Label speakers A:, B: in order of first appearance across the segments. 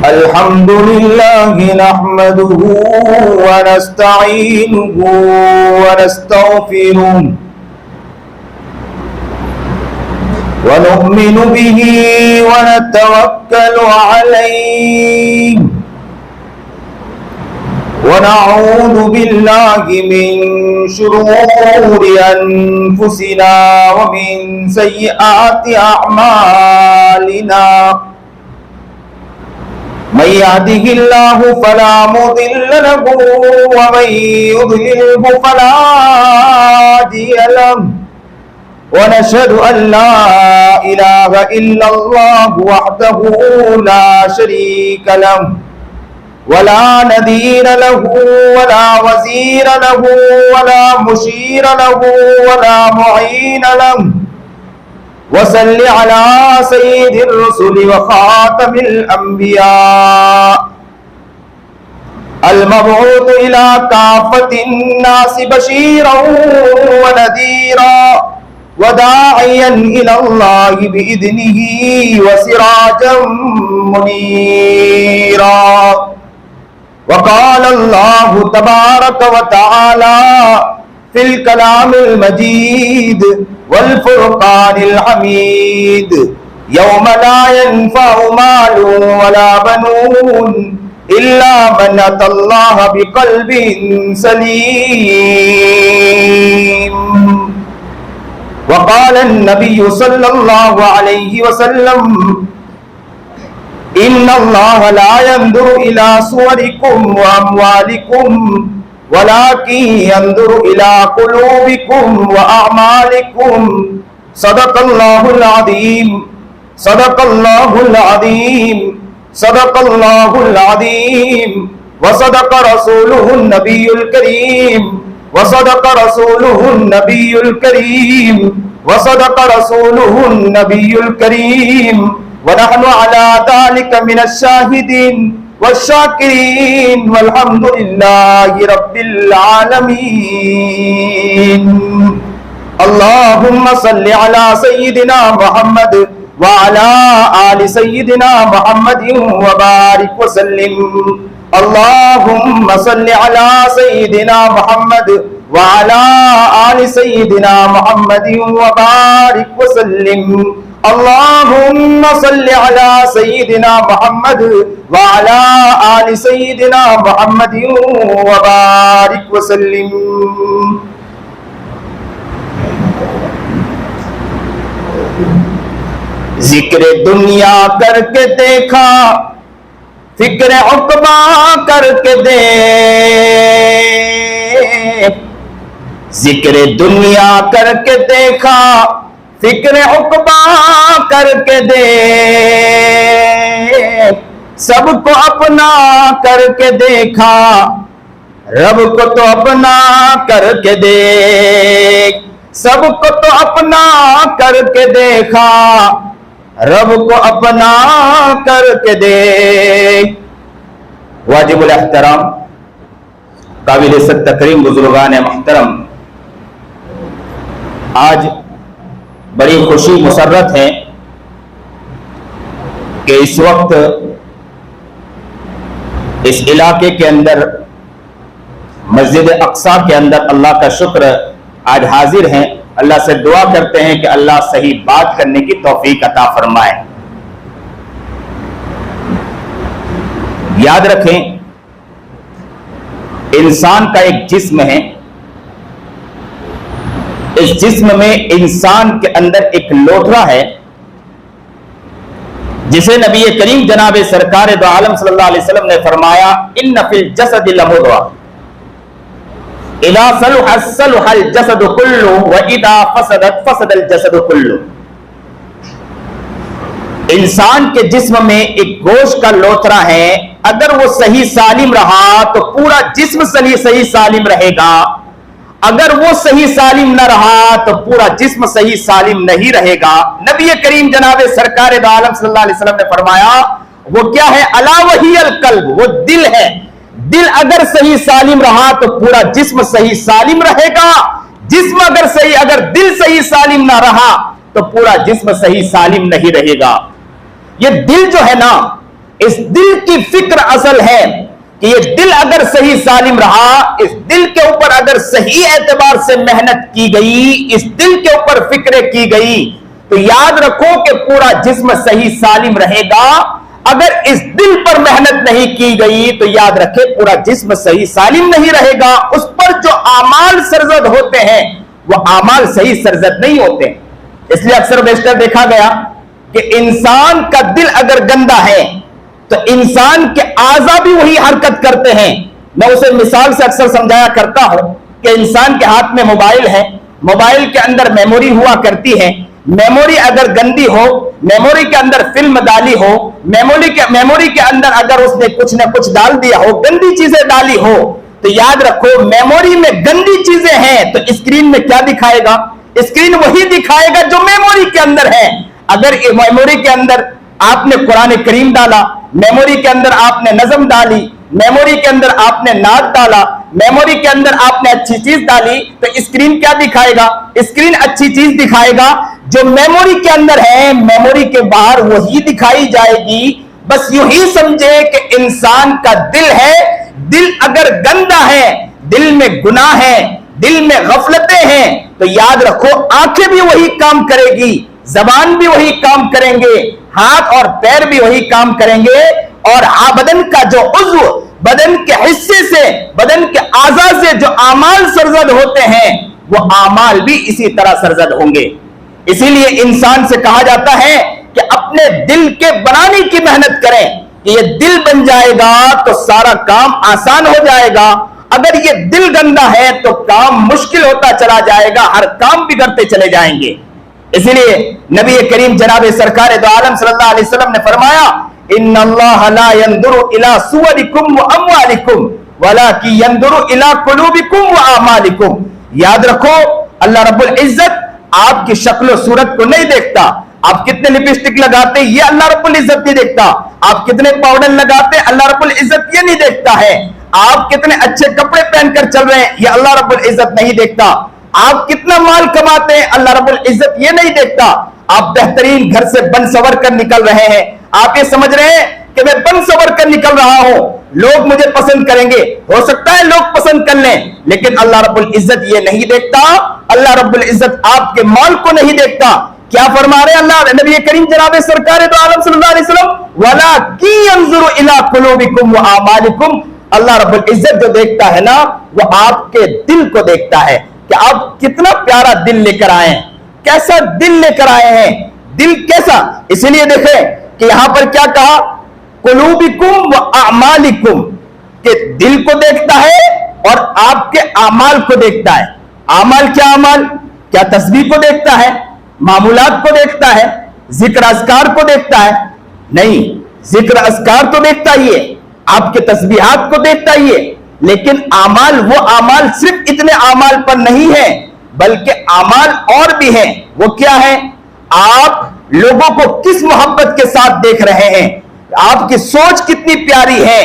A: अल्हम्दुलिल्लाहि नहमदुहु व नस्तईनुहु व नस्तगफिरुहु व नु'मिनु बिही व नतवक्कलु अलैहि व नऊज़ु बिल्लाहि मिन शुरूरि अनफुसिना व मिन सय्यिआति अअमालिना मन यहदिहिल्लाहु फला मुदिल्ल लहु व मन युद्लिल्हु फला हादिय लहु व नशहदु अन ला इलाहा इल्लल्लाहु वहदहु ला शरीका लहु वला नदीर लहु वला वज़ीर लहु वला मुशीर लहु वला मुईन लहु वसल्लि अला सय्यिदिर रुसुलि व खातमिल अंबिया अल मबऊस इला काफ़तिन नासि बशीरन व नज़ीरा व दाइयन इलल्लाहि बिइज़्निही व सिराजम मुनीरा वक़ाल अल्लाहु तबारक व तआला फिल कलामिल मजीद वल फुरक़ानिल हमीद यौम ला यनफ़उ मालुन वला बनून इल्ला मन अतल्लाह बिक़ल्बिन सलीम वक़ाल अन्नबिय्यु सल्लल्लाहु अलैहि वसल्लम इन्नल्लाह ला यंजुरु इला सुवरिकुम व अमवालिकुम वलाकिन यंजुरु इला कुलूबिकुम व अअमालिकुम सदक़ल्लाहुल अज़ीम सदक़ल्लाहुल अज़ीम सदक़ल्लाहुल अज़ीम व सदक़ रसूलुहुन नबियुल करीम व सदक़ रसूलुहुन नबियुल करीम व सदक़ रसूलुहुन नबियुल करीम व नहनु अला ज़ालिका मिनश शाहिदीन वश्शाकिरीन वल्हम्दुलिल्लाहि रब्बिल आलमीन। अल्लाहुम्मा सल्लि अला सय्यिदिना मुहम्मद व अला आलि सय्यिदिना मुहम्मदिन व बारिक व सल्लिम। अल्लाहुम्मा सल्लि अला सय्यिदिना मुहम्मद व अला आलि सय्यिदिना मुहम्मदिन व बारिक व सल्लिम। अल्लाहुम्मा सल्लि अला सय्यिदिना मुहम्मद व अला आलि सय्यिदिना मुहम्मदिन व बारिक व सल्लिम। जिक्र दुनिया करके देखा फिक्र उक़बा करके दे, जिक्र दुनिया करके देखा फिक्र उक़बा करके दे, सबको अपना करके देखा रब को तो अपना करके देख, सबको तो अपना करके देखा रब को अपना करके देख। वाजिबुल एहतराम काबिल इज़्ज़त तकरीम बुजुर्गान मोहतरम, आज बड़ी खुशी मुसर्रत है कि इस वक्त इस इलाके के अंदर मस्जिद अक्सा के अंदर अल्लाह का शुक्र आज हाजिर हैं। अल्लाह से दुआ करते हैं कि अल्लाह सही बात करने की तौफीक अता फरमाए। याद रखें, इंसान का एक जिस्म है, इस जिस्म में इंसान के अंदर एक लोथरा है जिसे नबी करीम जनाब सरकार दो आलम सल्लल्लाहु अलैहि वसल्लम ने फरमाया, इन्न फिल जसदि लमुद्गा इदा सलुहा सलुहल जसदु कुल्लु व इदा फसदत फसदल जसदु कुल्लु। इंसान के जिस्म में एक गोश्त का लोथरा है, अगर वो सही सालिम रहा तो पूरा जिस्म सही सालिम रहेगा, अगर वो सही सालिम न रहा तो पूरा जिस्म सही सालिम नहीं रहेगा। नबी करीम जनाब सरकार दो आलम सल्लल्लाहु अलैहि वसल्लम ने फरमाया, वो क्या है? अला वहियल कल्ब, वो दिल है। दिल अगर सही सालिम रहा तो पूरा जिस्म सही सालिम रहेगा, जिस्म अगर दिल सही सालिम ना रहा तो पूरा जिस्म सही सालिम नहीं रहेगा। ये दिल जो है ना, इस दिल की फिक्र असल है कि ये दिल अगर सही सालिम रहा, इस दिल के ऊपर अगर सही एतबार से मेहनत की गई, इस दिल के ऊपर फिक्र की गई, तो याद रखो कि पूरा जिस्म सही सालिम रहेगा। अगर इस दिल पर मेहनत नहीं की गई तो याद रखे पूरा जिस्म सही सालिम नहीं रहेगा। उस पर जो आमाल सरजद होते हैं वो आमाल सही सरजद नहीं होते। इसलिए अक्सर बेशतर देखा गया कि इंसान का दिल अगर गंदा है तो इंसान के आज़ा भी वही हरकत करते हैं। मैं उसे मिसाल से अक्सर समझाया करता हूं कि इंसान के हाथ में मोबाइल है, मोबाइल के अंदर मेमोरी हुआ करती है। मेमोरी अगर गंदी हो, मेमोरी के अंदर फिल्म डाली हो, मेमोरी के अंदर अगर उसने कुछ ना कुछ डाल दिया हो, गंदी चीजें डाली हो, तो याद रखो मेमोरी में गंदी चीजें हैं तो स्क्रीन में क्या दिखाएगा? स्क्रीन वही दिखाएगा जो मेमोरी के अंदर है। अगर मेमोरी के अंदर आपने कुरान करीम डाला, मेमोरी के अंदर आपने नज़म डाली, मेमोरी के अंदर आपने नात डाला, मेमोरी के अंदर आपने अच्छी चीज डाली, तो स्क्रीन क्या दिखाएगा? स्क्रीन अच्छी चीज दिखाएगा। जो मेमोरी के अंदर है मेमोरी के बाहर वही दिखाई जाएगी। बस यूं ही समझे कि इंसान का दिल है, दिल अगर गंदा है, दिल में गुनाह है, दिल में गफलतें हैं, तो याद रखो आंखें भी वही काम करेगी, जबान भी वही काम करेंगे, हाथ और पैर भी वही काम करेंगे, और बदन का जो उज़्व, बदन के हिस्से से, बदन के आज़ा से जो आमाल सरजद होते हैं वो आमाल भी इसी तरह सरजद होंगे। इसीलिए इंसान से कहा जाता है कि अपने दिल के बनाने की मेहनत करें कि ये दिल बन जाएगा तो सारा काम आसान हो जाएगा। अगर ये दिल गंदा है तो काम मुश्किल होता चला जाएगा, हर काम बिगड़ते चले जाएंगे। इसीलिए नबी करीम जनाब सरकार दो आलम सल्लल्लाहु अलैहि वसल्लम ने फरमाया, इन्नल्लाह ला यंजुरु इला सुवरिकुम व अमवालिकुम वलाकि यंजुरु इला कुलूबिकुम व आमालिकुम। याद रखो अल्लाह रब्बुल इज्जत आपकी शक्ल सूरत को नहीं देखता। आप कितने लिपस्टिक लगाते ये अल्लाह रब्बुल इज्जत नहीं देखता। आप कितने पाउडर लगाते अल्लाह रब्बुल इज्जत ये नहीं देखता है। आप कितने अच्छे कपड़े पहनकर चल रहे हैं ये अल्लाह रब्बुल इज्जत नहीं देखता। आप कितना माल कमाते हैं अल्लाह रब्बुल इज्जत ये नहीं देखता। आप बेहतरीन घर से बन सवर कर निकल रहे हैं, आप ये समझ रहे हैं कि मैं बन सवर कर निकल रहा हूं, लोग मुझे पसंद करेंगे। हो सकता है लोग पसंद कर लें, लेकिन अल्लाह रब्बुल इज्जत ये नहीं देखता। अल्लाह रब्बुल इज्जत आपके माल को नहीं देखता। क्या फरमा रहे अल्लाह नबी करीम जनाब सरकार दो आलम सल्लल्लाहु अलैहि वसल्लम, वलाकि यंजुरु इला कुलूबिकुम व आमालिकुम। अल्लाह रब्बुल इज्जत जो देखता है ना वो आपके दिल को देखता है कि आप कितना प्यारा दिल लेकर आए हैं, कैसा दिल लेकर आए हैं, दिल कैसा। इसलिए देखें कि यहां पर क्या कहा, कुलूबिकुम व आमालिकुम, के दिल को देखता है और आपके आमाल को देखता है। आमाल क्या? आमाल क्या तस्बीह को देखता है, मामूलात को देखता है, जिक्र अस्कार को देखता है? नहीं, जिक्र अस्कार तो देखता ही है, आपके तस्बीहात को देखता ही है, लेकिन आमाल, वो आमाल सिर्फ इतने आमाल पर नहीं है बल्कि आमाल और भी हैं। वो क्या है? आप लोगों को किस मोहब्बत के साथ देख रहे हैं, आपकी सोच कितनी प्यारी है।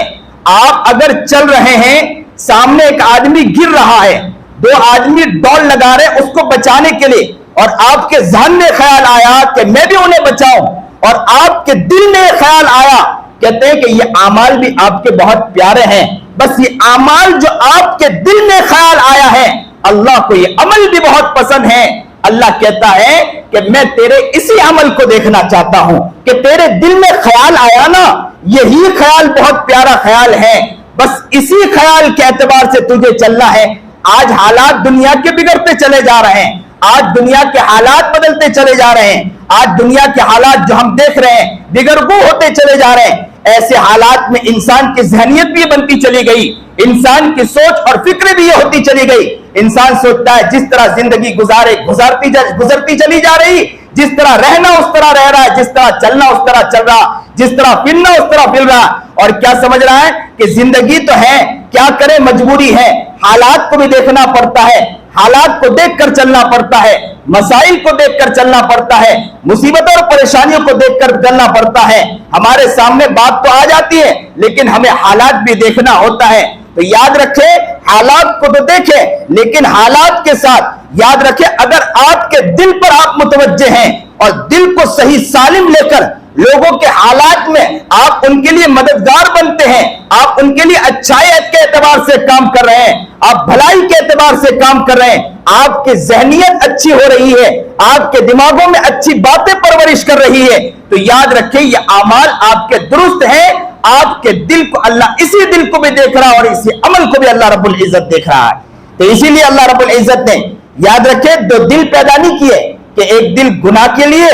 A: आप अगर चल रहे हैं, सामने एक आदमी गिर रहा है, दो आदमी दौड़ लगा रहे हैं उसको बचाने के लिए, और आपके ज़हन में ख्याल आया कि मैं भी उन्हें बचाऊं, और आपके दिल में ख्याल आया, कहते हैं कि ये आमाल भी आपके बहुत प्यारे हैं। बस ये आमाल जो आपके दिल में ख्याल आया है, अल्लाह को ये अमल भी बहुत पसंद है। अल्लाह कहता है कि मैं तेरे इसी अमल को देखना चाहता हूं कि तेरे दिल में ख्याल आया ना, यही ख्याल बहुत प्यारा ख्याल है, बस इसी ख्याल के एतबार से तुझे चलना है। आज हालात दुनिया के बिगड़ते चले जा रहे हैं, आज दुनिया के हालात बदलते चले जा रहे हैं, आज दुनिया के हालात जो हम देख रहे हैं बिगड़गु होते चले जा रहे हैं। ऐसे हालात में इंसान की जहनियत भी बनती चली गई, इंसान की सोच और फिक्र भी ये होती चली गई। इंसान सोचता है जिस तरह जिंदगी गुजरती चली जा रही, जिस तरह रहना उस तरह रह रहा है, जिस तरह चलना उस तरह चल रहा, जिस तरह फिरना उस तरह फिर रहा, और क्या समझ रहा है कि जिंदगी तो है, क्या करे, मजबूरी है, हालात को भी देखना पड़ता है, हालात को देखकर चलना पड़ता है, मसाइल को देखकर चलना पड़ता है, मुसीबतों और परेशानियों को देखकर चलना पड़ता है। हमारे सामने बात तो आ जाती है लेकिन हमें हालात भी देखना होता है। तो याद रखें, हालात को तो देखें लेकिन हालात के साथ याद रखें, अगर आपके दिल पर आप मुतवज्जे हैं और दिल को सही सालिम लेकर लोगों के हालात में आप उनके लिए मददगार बनते हैं, आप उनके लिए अच्छाई के एतबार से काम कर रहे हैं, आप भलाई के एतबार से काम कर रहे हैं, आपकी जहनियत अच्छी हो रही है, आपके दिमागों में अच्छी बातें परवरिश कर रही है, तो याद रखें ये अमाल आपके दुरुस्त है। आपके दिल को अल्लाह इसी दिल को भी देख रहा है और इसी अमल को भी अल्लाह रब्बुल इज्जत देख रहा है। तो इसीलिए अल्लाह रब्बुल इज्जत ने, याद रखें, दो दिल पैदा नहीं किए कि एक दिल गुनाह के लिए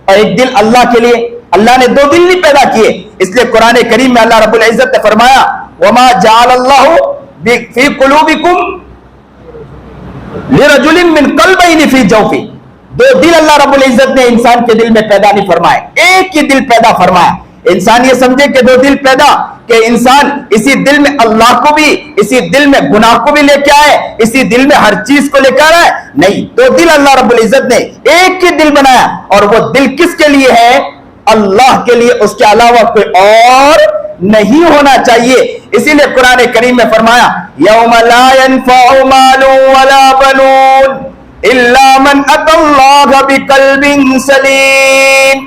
A: और एक दिल अल्लाह के लिए। अल्लाह ने दो दिल नहीं पैदा किए। इसलिए कुरान करीम में अल्लाह रब्बुल इज्जत ने फरमाया, वमा जअलल्लाहु फी कुलूबिकुम लिरजुलिन मिन कल्बैनि फी जौफी। दो दिल अल्लाह रब्बुल इज्जत ने इंसान के दिल में पैदा नहीं फरमाए, एक ही दिल पैदा फरमाया। इंसान ये समझे कि दो दिल पैदा, कि इंसान इसी दिल में अल्लाह को भी, इसी दिल में गुनाह को भी लेके आए, इसी दिल में हर चीज को लेकर आए, नहीं। दो दिल अल्लाह रब्बुल इज्जत ने एक ही दिल बनाया, और वो दिल किसके लिए है? अल्लाह के लिए, उसके अलावा कोई और नहीं होना चाहिए। इसीलिए कुरान करीम में फरमाया, यौम ला यनफउ मालुन वला बनून इल्ला मन अतल्लाह बिकल्बिन सलीम।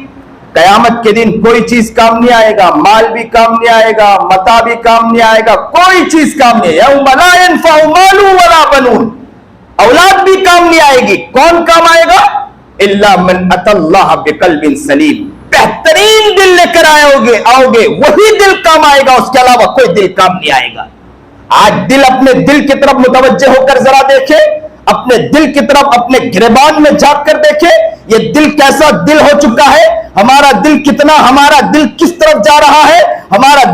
A: कयामत के दिन कोई चीज काम नहीं आएगा, माल भी काम नहीं आएगा, मता भी काम नहीं आएगा, कोई चीज काम नहीं। यौम ला यनफउ मालुन वला बनून, औलाद भी काम नहीं आएगी। कौन काम आएगा? इल्ला मन अतल्लाह बिकल्बिन सलीम। बेहतरीन दिल लेकर आओगे वही दिल काम आएगा, उसके अलावा कोई दिल काम नहीं आएगा। आज दिल, अपने दिल की तरफ मुतवज्जे होकर जरा देखे, अपने दिल की तरफ अपने गिरबान में झांक कर देखे, ये दिल कैसा दिल हो चुका है, हमारा दिल कितना, हमारा दिल किस तरफ जा रहा है, हमारे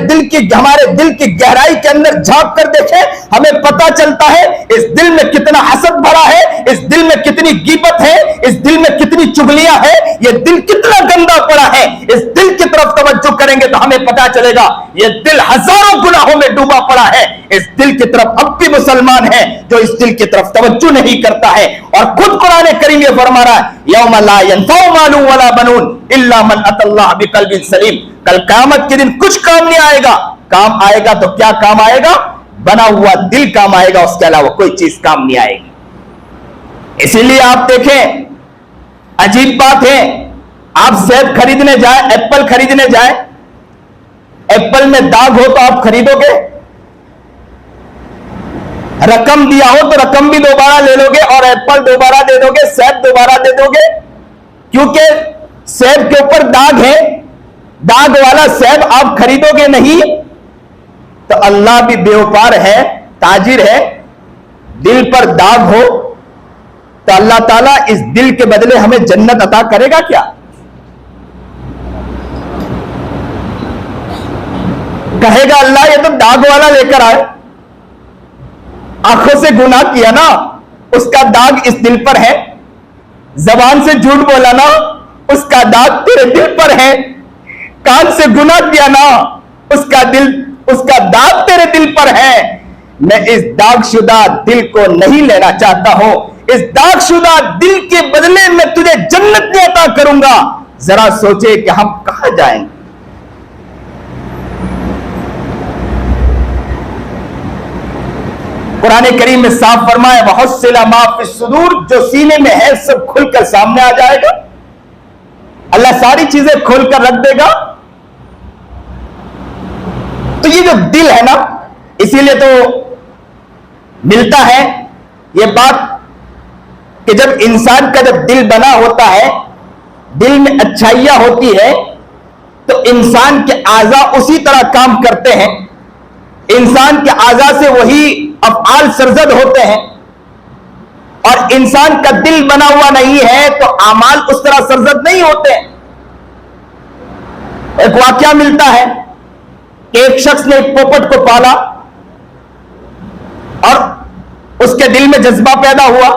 A: दिल की गहराई के अंदर झांक कर देखे, हमें पता चलता है इस दिल में कितना हसद भरा है, इस दिल में कितनी गीबत है, इस दिल में कितनी चुगलियां है, ये दिल कितना गंदा पड़ा है। इस दिल की तरफ तवज्जो करेंगे तो हमें पता चलेगा ये दिल हजारों गुनाहों में डूबा पड़ा है। इस दिल की तरफ अब भी मुसलमान है जो इस दिल की तरफ तवज्जो नहीं करता है। और खुद कुरान करीम ये फरमा रहा है, यौम ला यनफउ मालुन वला बनून इल्ला मन अतल्लाह बिकल्बिन सलीम। कल क़यामत के दिन कुछ काम नहीं आएगा, काम आएगा तो क्या काम आएगा? बना हुआ दिल काम आएगा, उसके अलावा कोई चीज काम नहीं आएगी। इसीलिए आप देखें, अजीब बात है, आप सेब खरीदने जाए, एप्पल खरीदने जाए, एप्पल में दाग हो तो आप खरीदोगे? रकम दिया हो तो रकम भी दोबारा ले लोगे और एप्पल दोबारा दे दोगे, सेब दोबारा दे दोगे, क्योंकि सेब के ऊपर दाग है, दाग वाला सेब आप खरीदोगे नहीं। तो अल्लाह भी बेवफार है, ताजिर है। दिल पर दाग हो तो अल्लाह ताला इस दिल के बदले हमें जन्नत अता करेगा क्या? कहेगा अल्लाह ये तो दाग वाला लेकर आए, आंखों से गुनाह किया ना, उसका दाग इस दिल पर है, जबान से झूठ बोला ना, उसका दाग तेरे दिल पर है, कान से गुनाह किया ना, उसका दाग तेरे दिल पर है। मैं इस दागशुदा दिल को नहीं लेना चाहता हूं, इस दागशुदा दिल के बदले में तुझे जन्नत में अता करूंगा। जरा सोचे कि हम कहां जाएंगे। कुरान करीम में साफ फरमाया, वहुस्सिला मा फिस सुदूर, जो सीने में है सब खुलकर सामने आ जाएगा। अल्लाह सारी चीजें खोलकर रख देगा। तो ये जो दिल है ना, इसीलिए तो मिलता है ये बात कि जब इंसान का जब दिल बना होता है, दिल में अच्छाइयां होती है, तो इंसान के आज़ा उसी तरह काम करते हैं, इंसान के आज़ा से वही अफ़आल सरजद होते हैं। और इंसान का दिल बना हुआ नहीं है तो आमाल उस तरह सरजद नहीं होते। एक वाकया मिलता है कि एक शख्स ने एक पोपट को पाला और उसके दिल में जज्बा पैदा हुआ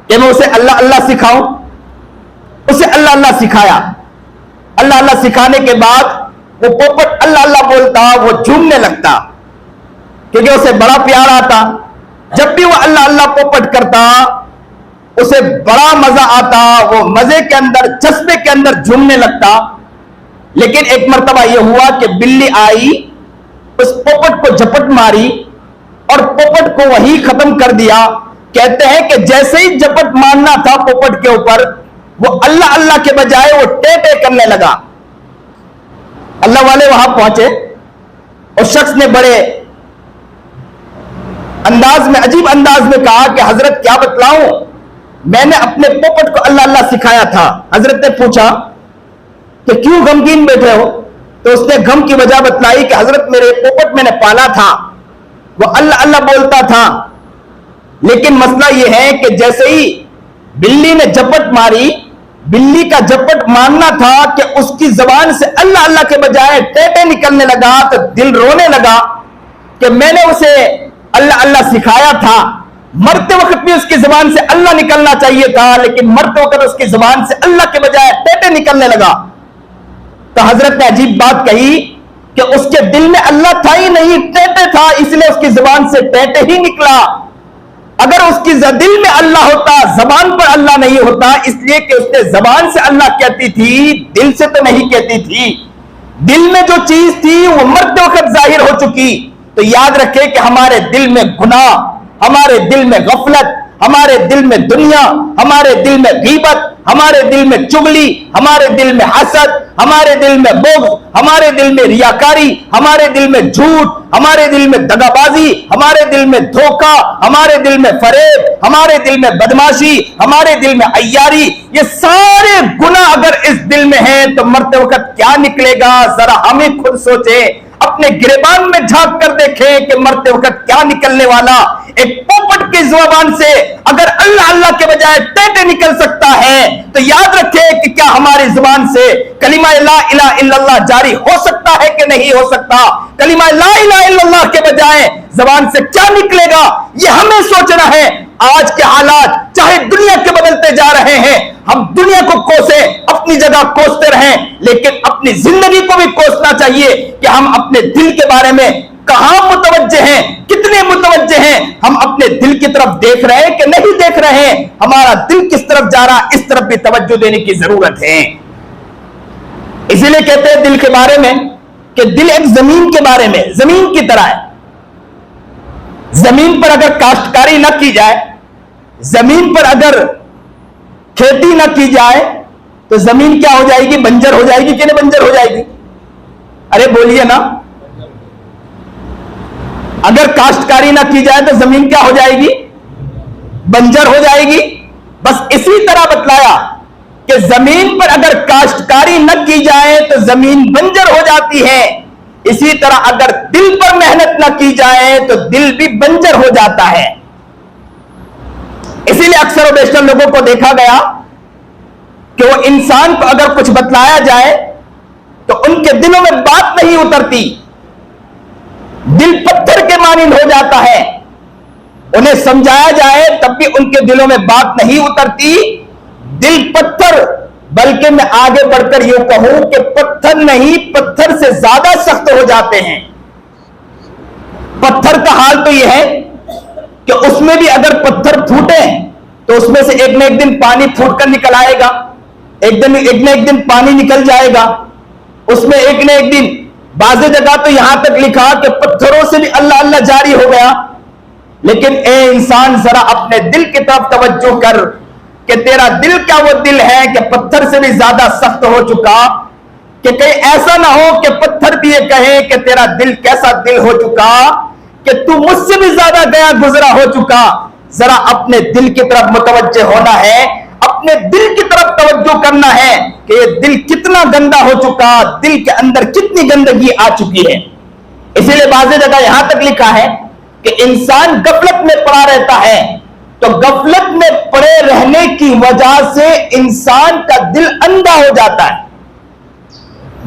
A: कि मैं उसे अल्लाह अल्लाह सिखाऊं। उसे अल्लाह अल्लाह सिखाया। अल्लाह अल्लाह सिखाने के बाद वो पोपट अल्लाह अल्लाह बोलता, वो झूमने लगता क्योंकि उसे बड़ा प्यार आता। जब भी वो अल्लाह अल्लाह पोपट करता उसे बड़ा मजा आता, वो मजे के अंदर, जज्बे के अंदर झूमने लगता। लेकिन एक मर्तबा यह हुआ कि बिल्ली आई, उस पोपट को झपट मारी और पोपट को वहीं खत्म कर दिया। कहते हैं कि जैसे ही झपट मारना था पोपट के ऊपर, वो अल्लाह अल्लाह के बजाय वो टे टे करने लगा। अल्लाह वाले वहां पहुंचे और शख्स ने बड़े अंदाज में, अजीब अंदाज में कहा कि हजरत क्या बतलाऊं, मैंने अपने पोपट को अल्लाह अल्लाह सिखाया था। हजरत ने पूछा कि क्यों गमगीन बैठे हो? तो उसने गम की वजह बतलाई कि हजरत मेरे पोपट मैंने पाला था, वो अल्लाह अल्लाह बोलता था, लेकिन मसला यह है कि जैसे ही बिल्ली ने झपट मारी, बिल्ली का झपट मारना था कि उसकी जबान से अल्लाह अल्लाह के बजाय टेटे निकलने लगा, तो दिल रोने लगा कि मैंने उसे अल्लाह अल्लाह सिखाया था। मरते वक्त भी उसकी जबान से अल्लाह निकलना चाहिए था, लेकिन मरते वक्त उसकी जबान से अल्लाह के बजाय टेटे निकलने लगा। तो हजरत ने अजीब बात कही कि उसके दिल में अल्लाह था ही नहीं, टेटे था, इसलिए उसकी जबान से टेटे ही निकला। अगर उसकी दिल में अल्लाह होता, जबान पर अल्लाह नहीं होता, इसलिए कि उसने जबान से अल्लाह कहती थी, दिल से तो नहीं कहती थी। दिल में जो चीज थी वो मरते वक्त जाहिर हो चुकी। तो याद रखे कि हमारे दिल में गुनाह, हमारे दिल में गफलत, हमारे दिल में दुनिया, हमारे दिल में गीबत, हमारे दिल में चुगली, हमारे दिल में हसद, हमारे दिल में बोझ, हमारे दिल में रियाकारी, हमारे दिल में झूठ, हमारे दिल में दगाबाजी, हमारे दिल में धोखा, हमारे दिल में फरेब, हमारे दिल में बदमाशी, हमारे दिल में अय्यारी, ये सारे गुनाह अगर इस दिल में हैं तो मरते वक्त क्या निकलेगा? जरा हम ही खुद सोचे, अपने गिरेबान में झांक कर देखें कि मरते वक्त क्या निकलने वाला। एक पोपट की जुबान से अगर अल्लाह अल्लाह के बजाय टेटे निकल सकता है, तो याद रखें कि क्या हमारी जुबान से कलिमा ला इलाहा इल्लल्लाह जारी हो सकता है कि नहीं हो सकता? कलिमा ला इलाहा इल्लल्लाह के बजाय जुबान से क्या निकलेगा, यह हमें सोचना है। आज के हालात चाहे दुनिया के बदलते जा रहे हैं, हम दुनिया को कोसे, अपनी जगह कोसते रहें, लेकिन अपनी जिंदगी को भी कोसना चाहिए कि हम अपने दिल के बारे में कहां मुतवज्जे हैं, कितने मुतवज्जे हैं, हम अपने दिल की तरफ देख रहे हैं कि नहीं देख रहे हैं, हमारा दिल किस तरफ जा रहा, इस तरफ भी तवज्जो देने की जरूरत है। इसीलिए कहते हैं दिल के बारे में कि दिल एक जमीन के बारे में, जमीन की तरह है। जमीन पर अगर काश्तकारी न की जाए, जमीन पर अगर खेती न की जाए, तो जमीन क्या हो जाएगी? बंजर हो जाएगी कि नहीं बंजर हो जाएगी? अरे बोलिए ना। अगर काश्तकारी ना की जाए तो जमीन क्या हो जाएगी? बंजर हो जाएगी। बस इसी तरह बतलाया कि जमीन पर अगर काश्तकारी न की जाए तो जमीन बंजर हो जाती है। इसी तरह अगर दिल पर मेहनत न की जाए तो दिल भी बंजर हो जाता है। इसीलिए अक्सर और बेशतर लोगों को देखा गया कि वो इंसान को अगर कुछ बतलाया जाए तो उनके दिलों में बात नहीं उतरती, दिल पत्थर के मानिंद हो जाता है। उन्हें समझाया जाए तब भी उनके दिलों में बात नहीं उतरती, दिल पत्थर, बल्कि मैं आगे बढ़कर यूं कहूं कि पत्थर नहीं, पत्थर से ज्यादा सख्त हो जाते हैं। पत्थर का हाल तो यह है कि उसमें भी अगर पत्थर फूटे तो उसमें से एक न एक दिन पानी फूटकर निकल आएगा, एक न एक दिन पानी निकल जाएगा उसमें, एक न एक दिन। बाज़ जगह तो यहां तक लिखा कि पत्थरों से भी अल्लाह अल्लाह जारी हो गया। लेकिन ए इंसान, जरा अपने दिल की तरफ तवज्जो कर कि तेरा दिल क्या वो दिल है कि पत्थर से भी ज्यादा सख्त हो चुका, कि कहीं ऐसा ना हो कि पत्थर भी ये कहे कि तेरा दिल कैसा दिल हो चुका कि तू मुझसे भी ज्यादा गया गुजरा हो चुका। जरा अपने दिल की तरफ मुतवज्जे होना है, अपने दिल की तरफ तवज्जो करना है कि ये दिल कितना गंदा हो चुका, दिल के अंदर कितनी गंदगी आ चुकी है। इसीलिए बाज़ जगह यहां तक लिखा है कि इंसान गफलत में पड़ा रहता है, तो गफलत में पड़े रहने की वजह से इंसान का दिल अंधा हो जाता है।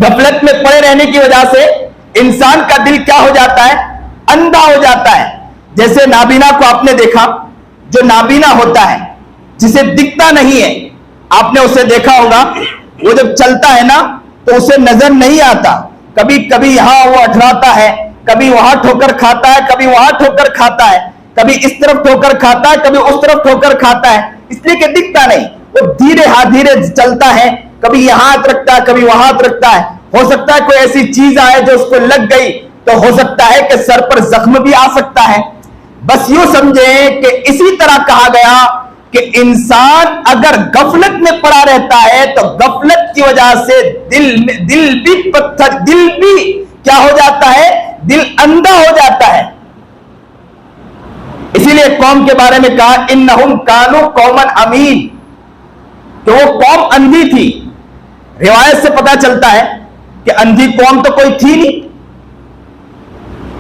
A: गफलत में पड़े रहने की वजह से इंसान का दिल क्या हो जाता है? अंधा हो जाता है। जैसे नाबीना को आपने देखा, जो नाबीना होता है, जिसे दिखता नहीं है, आपने उसे देखा होगा, वो जब चलता है ना तो उसे नजर नहीं आता, कभी कभी यहां वो अठराता है, कभी वहां ठोकर खाता है, कभी वहां ठोकर खाता है, कभी इस तरफ ठोकर खाता है, कभी उस तरफ ठोकर खाता है, इसलिए कि दिखता नहीं। वो धीरे धीरे चलता है, कभी यहां हाथ रखता है, कभी वहां हाथ रखता है। हो सकता है कोई ऐसी चीज आए जो उसको लग गई, तो हो सकता है कि सर पर जख्म भी आ सकता है। बस यूं समझे कि इसी तरह कहा गया कि इंसान अगर गफलत में पड़ा रहता है तो गफलत की वजह से दिल भी क्या हो जाता है, दिल अंधा हो जाता है। इसीलिए कौम के बारे में कहा इन्नहुम कानू कौमन अमीन, कि वो कौम अंधी थी। रिवायत से पता चलता है कि अंधी कौम तो कोई थी नहीं,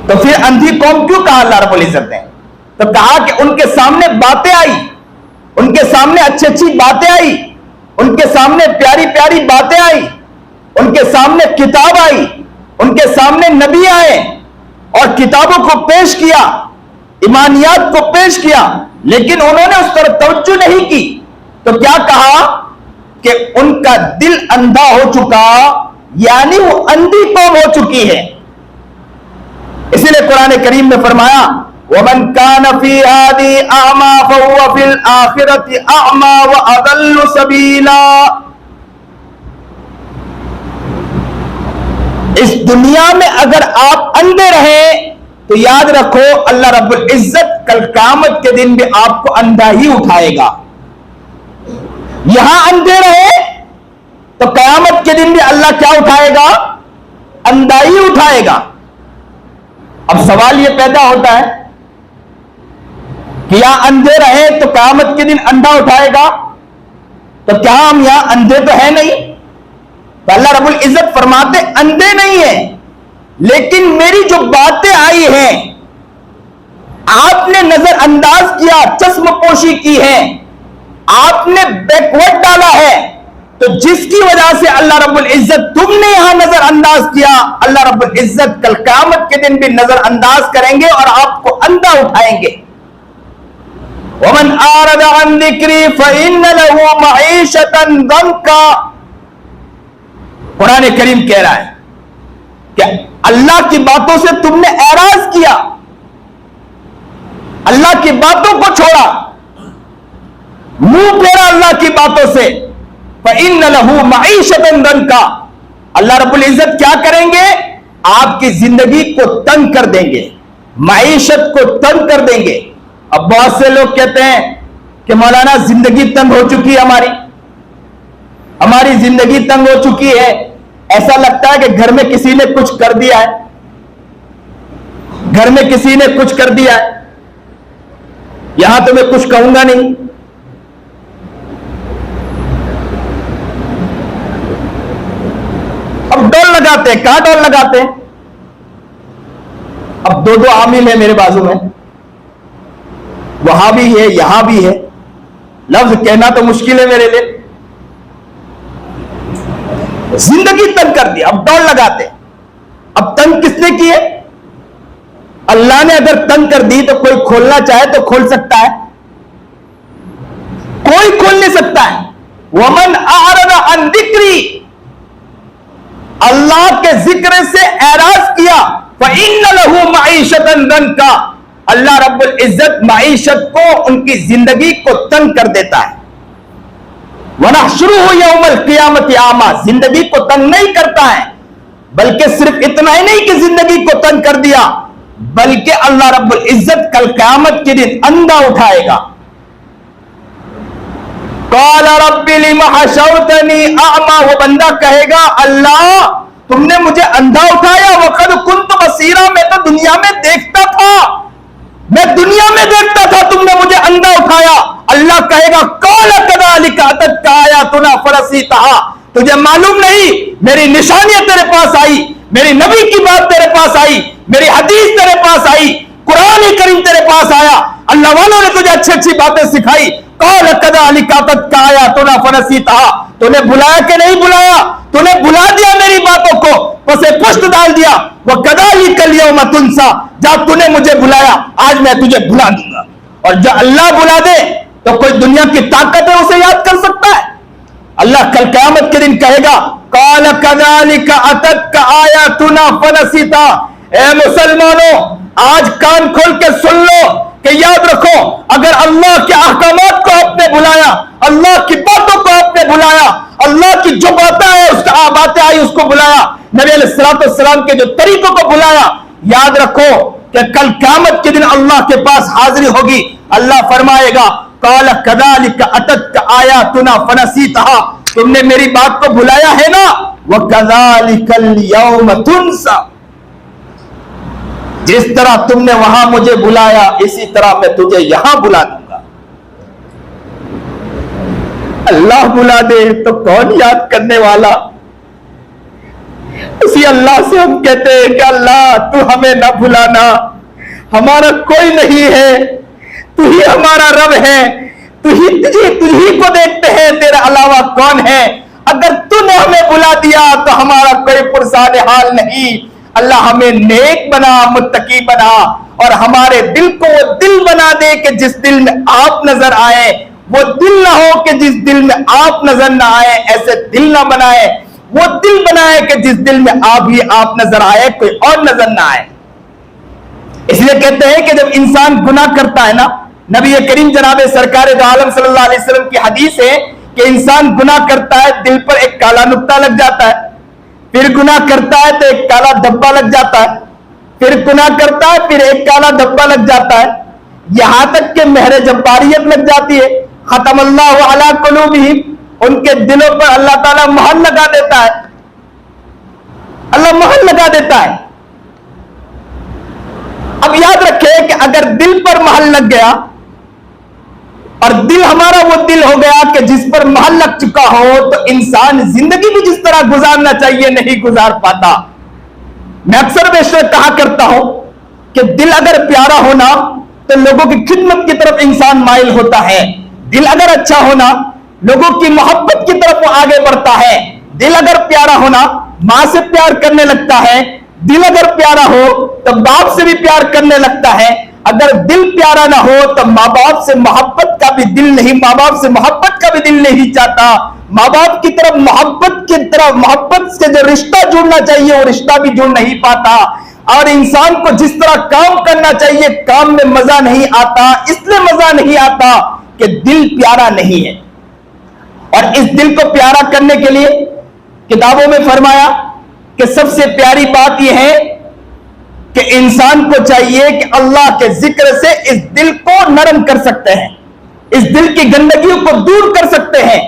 A: तो फिर अंधी कौम क्यों कहा अल्लाह रब्बुल इज्जत ने? तो कहा कि उनके सामने बातें आई, उनके सामने अच्छी अच्छी बातें आई, उनके सामने प्यारी प्यारी बातें आई, उनके सामने किताब आई, उनके सामने नबी आए और किताबों को पेश किया, ईमानियात को पेश किया, लेकिन उन्होंने उस पर तवज्जो नहीं की। तो क्या कहा कि उनका दिल अंधा हो चुका, यानी वो अंधी कौम हो चुकी है। इसीलिए कुरान करीम में फरमाया वमन कान फी हादी अमा फहुवा फिल आखिरति अमा व अदल्लु सबीला। इस दुनिया में अगर आप अंधे रहे तो याद रखो अल्लाह रब्बुल इज्जत कल क़यामत के दिन भी आपको अंधा ही उठाएगा। यहां अंधे रहे तो क़यामत के दिन भी अल्लाह क्या उठाएगा, अंधा ही उठाएगा। अब सवाल यह पैदा होता है कि यहां अंधे रहे तो क़यामत के दिन अंधा उठाएगा, तो क्या हम यहां अंधे तो है नहीं? तो अल्लाह रब्बुल इज्जत फरमाते अंधे नहीं है, लेकिन मेरी जो बातें आई हैं आपने नजरअंदाज किया, चश्मपोशी की है, आपने बैकवर्ड डाला है, तो जिसकी वजह से अल्लाह रब्बुल इज्जत तुमने यहां नजरअंदाज किया, अल्लाह रब्बुल इज्जत कल क़यामत के दिन भी नजरअंदाज करेंगे और आपको अंधा उठाएंगे। वमन आरदा अन ज़िक्री फ़इन्न लहू मईशतन दंका। कुरान करीम कह रहा है कि अल्लाह की बातों से तुमने एराज किया, अल्लाह की बातों को छोड़ा, मुंह फेरा अल्लाह की बातों से। फ़इन्न लहू मईशतन दंका, अल्लाह रब्बुल इज्जत क्या करेंगे, आपकी जिंदगी को तंग कर देंगे, मईशत को तंग कर देंगे। अब बहुत से लोग कहते हैं कि मौलाना जिंदगी तंग हो चुकी है, हमारी जिंदगी तंग हो चुकी है। ऐसा लगता है कि घर में किसी ने कुछ कर दिया है, घर में किसी ने कुछ कर दिया है। यहां तो मैं कुछ कहूंगा नहीं। अब डोल लगाते हैं, कहां डोल लगाते हैं? अब दो दो आमिल है मेरे बाजू में, वहां भी है यहां भी है, लफ्ज कहना तो मुश्किल है मेरे लिए। जिंदगी तंग कर दी, अब डोल लगाते। अब तंग किसने की है? अल्लाह ने अगर तंग कर दी तो कोई खोलना चाहे तो खोल सकता है, कोई खोल नहीं सकता है। वमन आरदा अन ज़िक्री, अल्लाह के जिक्र से एराज किया, फ़इन्न लहू मईशतन दंका, अल्लाह रब्बुल इज्जत मईशत को, उनकी जिंदगी को तंग कर देता है। वनहशुरुहु यौमल क़ियामति आमा, जिंदगी को तंग नहीं करता है, बल्कि सिर्फ इतना ही नहीं कि जिंदगी को तंग कर दिया, बल्कि अल्लाह रब्बुल इज्जत कल क़यामत के दिन अंधा उठाएगा। क़ाल रब्बि लिमा हशरतनी अअमा, वो बंदा कहेगा अल्लाह तुमने मुझे अंधा उठाया, वक़द कुन्तु बसीरा, मैं तो दुनिया में देखता था, मैं दुनिया में देखता था, तुमने मुझे अंधा उठाया। अल्लाह कहेगा क़ाल कज़ालिका अततका आयातुना फ़नसीतहा, तुझे मालूम नहीं मेरी निशानियां तेरे पास आई, मेरी नबी की बात तेरे पास आई, मेरी हदीस तेरे पास आई, कुरान करीम तेरे पास आया, अल्लाह वालों ने तुझे अच्छी अच्छी बातें सिखाई। क़ाल कज़ालिका अततका आयातुना फ़नसीतहा, तूने बुलाया कि नहीं बुलाया? तूने बुला दिया मेरी बातों को, पसे पुष्ट डाल दिया। वह कज़ालिकल यौम तुनसा, जब तूने मुझे बुलाया आज मैं तुझे भुला दूंगा। और जो अल्लाह बुला दे तो कोई दुनिया की ताकत है उसे याद कर सकता है? अल्लाह कल क़यामत के दिन कहेगा क़ाल कज़ालिका अततका आयातुना फ़नसीता। ए मुसलमानों, आज कान खोल के सुन लो कि याद रखो, अगर अल्लाह के अहकामात को आपने बुलाया, अल्लाह की बातों को आपने बुलाया, अल्लाह की जो बातें आई उसका बातें आई उसको बुलाया, नबी अलैहिस्सलाम के जो तरीकों को बुलाया, याद रखो कि कल क़यामत के दिन अल्लाह के पास हाजिरी होगी। अल्लाह फरमाएगा काल कदालिक अतत आयातुना फनसीतहा, तुमने मेरी बात को भुलाया है ना, वह कदालिकल यौम तुनसा, जिस तरह तुमने वहां मुझे बुलाया इसी तरह मैं तुझे यहां बुला दूंगा। अल्लाह बुला दे तो कौन याद करने वाला। उसी अल्लाह से हम कहते हैं कि अल्लाह तू हमें ना भुलाना, हमारा कोई नहीं है, तू ही हमारा रब है, तुझी को देखते हैं, तेरे अलावा कौन है। अगर तूने हमें बुला दिया तो हमारा कोई पुरसान हाल नहीं। अल्लाह हमें नेक बना, मुत्तकी बना, और हमारे दिल को वो दिल बना दे कि जिस दिल में आप नजर आए, वो दिल ना हो कि जिस दिल में आप नजर ना आए। ऐसे दिल ना बनाए, वो दिल बनाए कि जिस दिल में आप ही आप नजर आए, कोई और नजर ना आए। इसलिए कहते हैं कि जब इंसान गुनाह करता है ना, नबी करीम जनाबे सरकार दो आलम सल्लल्लाहु अलैहि वसल्लम की हदीस है कि इंसान गुनाह करता है, दिल पर एक काला नुक्ता लग जाता है, फिर गुनाह करता है तो एक काला धब्बा लग जाता है, फिर गुनाह करता है फिर एक काला धब्बा लग जाता है, यहां तक कि मेहर जब्बारियत लग जाती है। खतमल्लाहु अला कुलूबिहिम, उनके दिलों पर अल्लाह ताला मोहर लगा देता है, अल्लाह मोहर लगा देता है। अब याद रखें कि अगर दिल पर मोहर लग गया और दिल हमारा वो दिल हो गया कि जिस पर मोहर लग चुका हो, तो इंसान जिंदगी भी जिस तरह गुजारना चाहिए नहीं गुजार पाता। मैं अक्सर बेशक कहा करता हूं कि दिल अगर प्यारा होना तो लोगों की खिदमत की तरफ इंसान माइल होता है, दिल अगर अच्छा होना लोगों की मोहब्बत की तरफ वो आगे बढ़ता है, दिल अगर प्यारा होना मां से प्यार करने लगता है, दिल अगर प्यारा हो तो बाप से भी प्यार करने लगता है। अगर दिल प्यारा ना हो तो माँ बाप से मोहब्बत का भी दिल नहीं, माँ बाप से मोहब्बत का भी दिल नहीं चाहता, माँ बाप की तरफ मोहब्बत से जो रिश्ता जुड़ना चाहिए वो रिश्ता भी जुड़ नहीं पाता। और इंसान को जिस तरह काम करना चाहिए काम में मजा नहीं आता, इसलिए मजा नहीं आता कि दिल प्यारा नहीं है। और इस दिल को प्यारा करने के लिए किताबों में फरमाया कि सबसे प्यारी बात यह है कि इंसान को चाहिए कि अल्लाह के जिक्र से इस दिल को नरम कर सकते हैं, इस दिल की गंदगियों को दूर कर सकते हैं।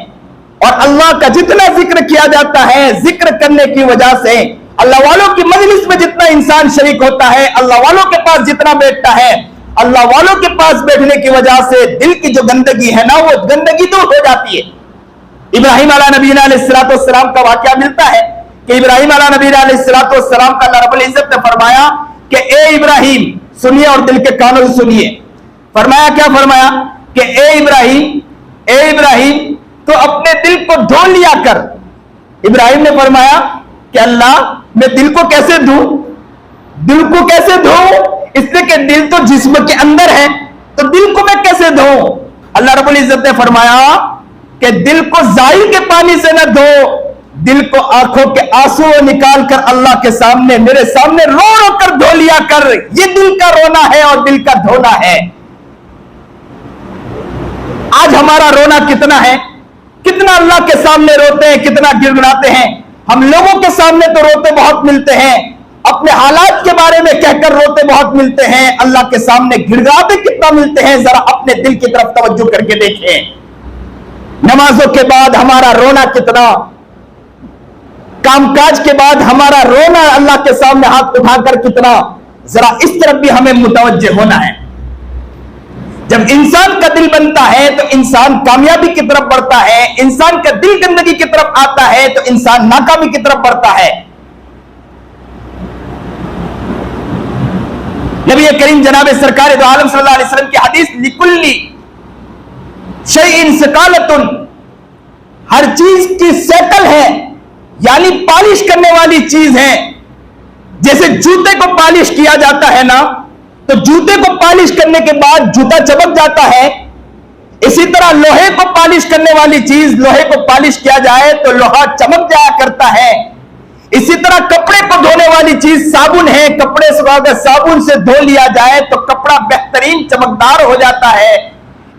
A: और अल्लाह का जितना जिक्र किया जाता है, जिक्र करने की वजह से अल्लाह वालों की मजलिस में जितना इंसान शरीक होता है, अल्लाह वालों के पास जितना बैठता है, अल्लाह वालों के पास बैठने की वजह से दिल की जो गंदगी है ना वो गंदगी दूर हो जाती है। इब्राहिम अला नबी अलैहिस्सलाम का वाकया मिलता है कि इब्राहिम अला नबी अलैहिस्सलाम का अल्लाह रब्बुल इज्जत ने फरमाया कि ए इब्राहिम, सुनिए और दिल के कानों से सुनिए। फरमाया क्या? फरमाया कि ए इब्राहिम तो अपने दिल को धो लिया कर। इब्राहिम ने फरमाया कि अल्लाह मैं दिल को कैसे धोऊं, दिल को कैसे धोऊं, इसलिए कि दिल तो जिस्म के अंदर है, तो दिल को मैं कैसे धोऊं। अल्लाह रब्बुल इज्जत ने फरमाया कि दिल को जाहिर के पानी से न धो, दिल को आंखों के आंसू निकाल कर अल्लाह के सामने मेरे सामने रो रो कर धो लिया कर। ये दिल का रोना है और दिल का धोना है। आज हमारा रोना कितना है, कितना अल्लाह के सामने रोते हैं, कितना गिड़गिड़ाते हैं। हम लोगों के सामने तो रोते बहुत मिलते हैं, अपने हालात के बारे में कहकर रोते बहुत मिलते हैं, अल्लाह के सामने गिड़गिड़ाते कितना मिलते हैं। जरा अपने दिल की तरफ तवज्जो करके देखें। नमाजों के बाद हमारा रोना कितना, कामकाज के बाद हमारा रोना अल्लाह के सामने हाथ उठाकर कितना, जरा इस तरफ भी हमें मुतवज्जे होना है। जब इंसान का दिल बनता है तो इंसान कामयाबी की तरफ बढ़ता है, इंसान का दिल गंदगी की तरफ आता है तो इंसान नाकामी की तरफ बढ़ता है। नबी करीम जनाब सरकार दो आलम सल्लल्लाहु अलैहि वसल्लम की हदीस, लिकुल्ली शैइन सकालतुन, हर चीज की शक्ल है, यानी पालिश करने वाली चीज है। जैसे जूते को पालिश किया जाता है ना, तो जूते को पालिश करने के बाद जूता चमक जाता है, इसी तरह लोहे को पालिश करने वाली चीज, लोहे को पालिश किया जाए तो लोहा चमक जाया करता है। इसी तरह कपड़े को धोने वाली चीज साबुन है, कपड़े से अगर साबुन से धो लिया जाए तो कपड़ा बेहतरीन चमकदार हो जाता है।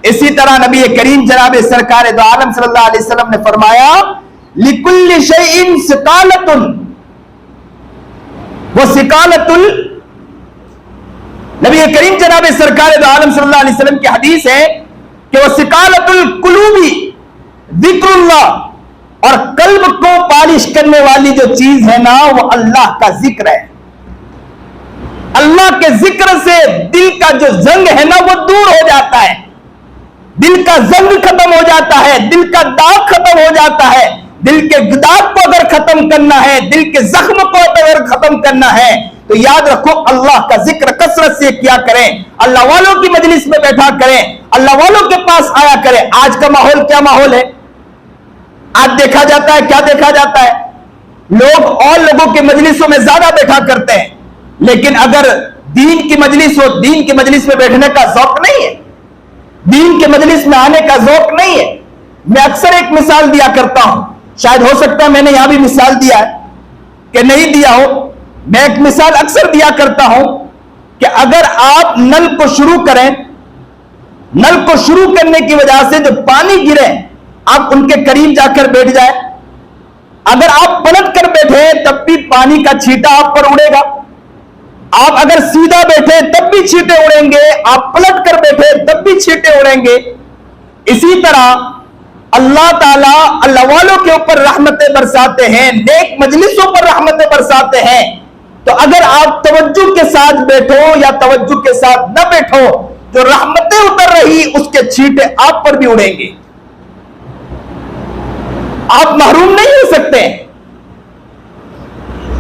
A: इसी तरह नबी करीम जनाब सरकार दो आलम सल्लल्लाहु अलैहि वसल्लम ने फरमाया, लिकुल्ली शैइन सिकालतुन, वो सिकालतुल, नबी करीम जनाब सरकार दो आलम सल्लल्लाहु अलैहि वसल्लम की हदीस है कि वो सिकालतुल कुलूबी जिक्रुल्लाह, और कल्ब को पालिश करने वाली जो चीज है ना वो अल्लाह का जिक्र है। अल्लाह के जिक्र से दिल का जो जंग है ना वो दूर हो जाता है, दिल का जंग खत्म हो जाता है, दिल का दाग खत्म हो जाता है। दिल के दाग को अगर खत्म करना है, दिल के जख्म को अगर खत्म करना है, तो याद रखो अल्लाह का जिक्र कसरत से किया करें, अल्लाह वालों की मजलिस में बैठा करें, अल्लाह वालों के पास आया करें। आज का माहौल क्या माहौल है? आज देखा जाता है, क्या देखा जाता है, लोग और लोगों की मजलिसों में ज्यादा बैठा करते हैं, लेकिन अगर दीन की मजलिस हो, दीन की मजलिस में बैठने का शौक नहीं है, दीन के मजलिस में आने का ज़ौक नहीं है। मैं अक्सर एक मिसाल दिया करता हूं, शायद हो सकता है मैंने यहां भी मिसाल दिया है कि नहीं दिया हो। मैं एक मिसाल अक्सर दिया करता हूं कि अगर आप नल को शुरू करें, नल को शुरू करने की वजह से जो पानी गिरे आप उनके करीब जाकर बैठ जाए, अगर आप पलट कर बैठे तब भी पानी का छींटा आप पर उड़ेगा, आप अगर सीधा बैठे तब भी छींटे उड़ेंगे, आप पलट कर बैठे तब भी छींटे उड़ेंगे। इसी तरह अल्लाह ताला अल्लाह वालों के ऊपर रहमतें बरसाते हैं, नेक मजलिसों पर रहमतें बरसाते हैं। तो अगर आप तवज्जो के साथ बैठो या तवज्जो के साथ न बैठो, जो रहमतें उतर रही उसके छींटे आप पर भी उड़ेंगे, आप महरूम नहीं हो सकते।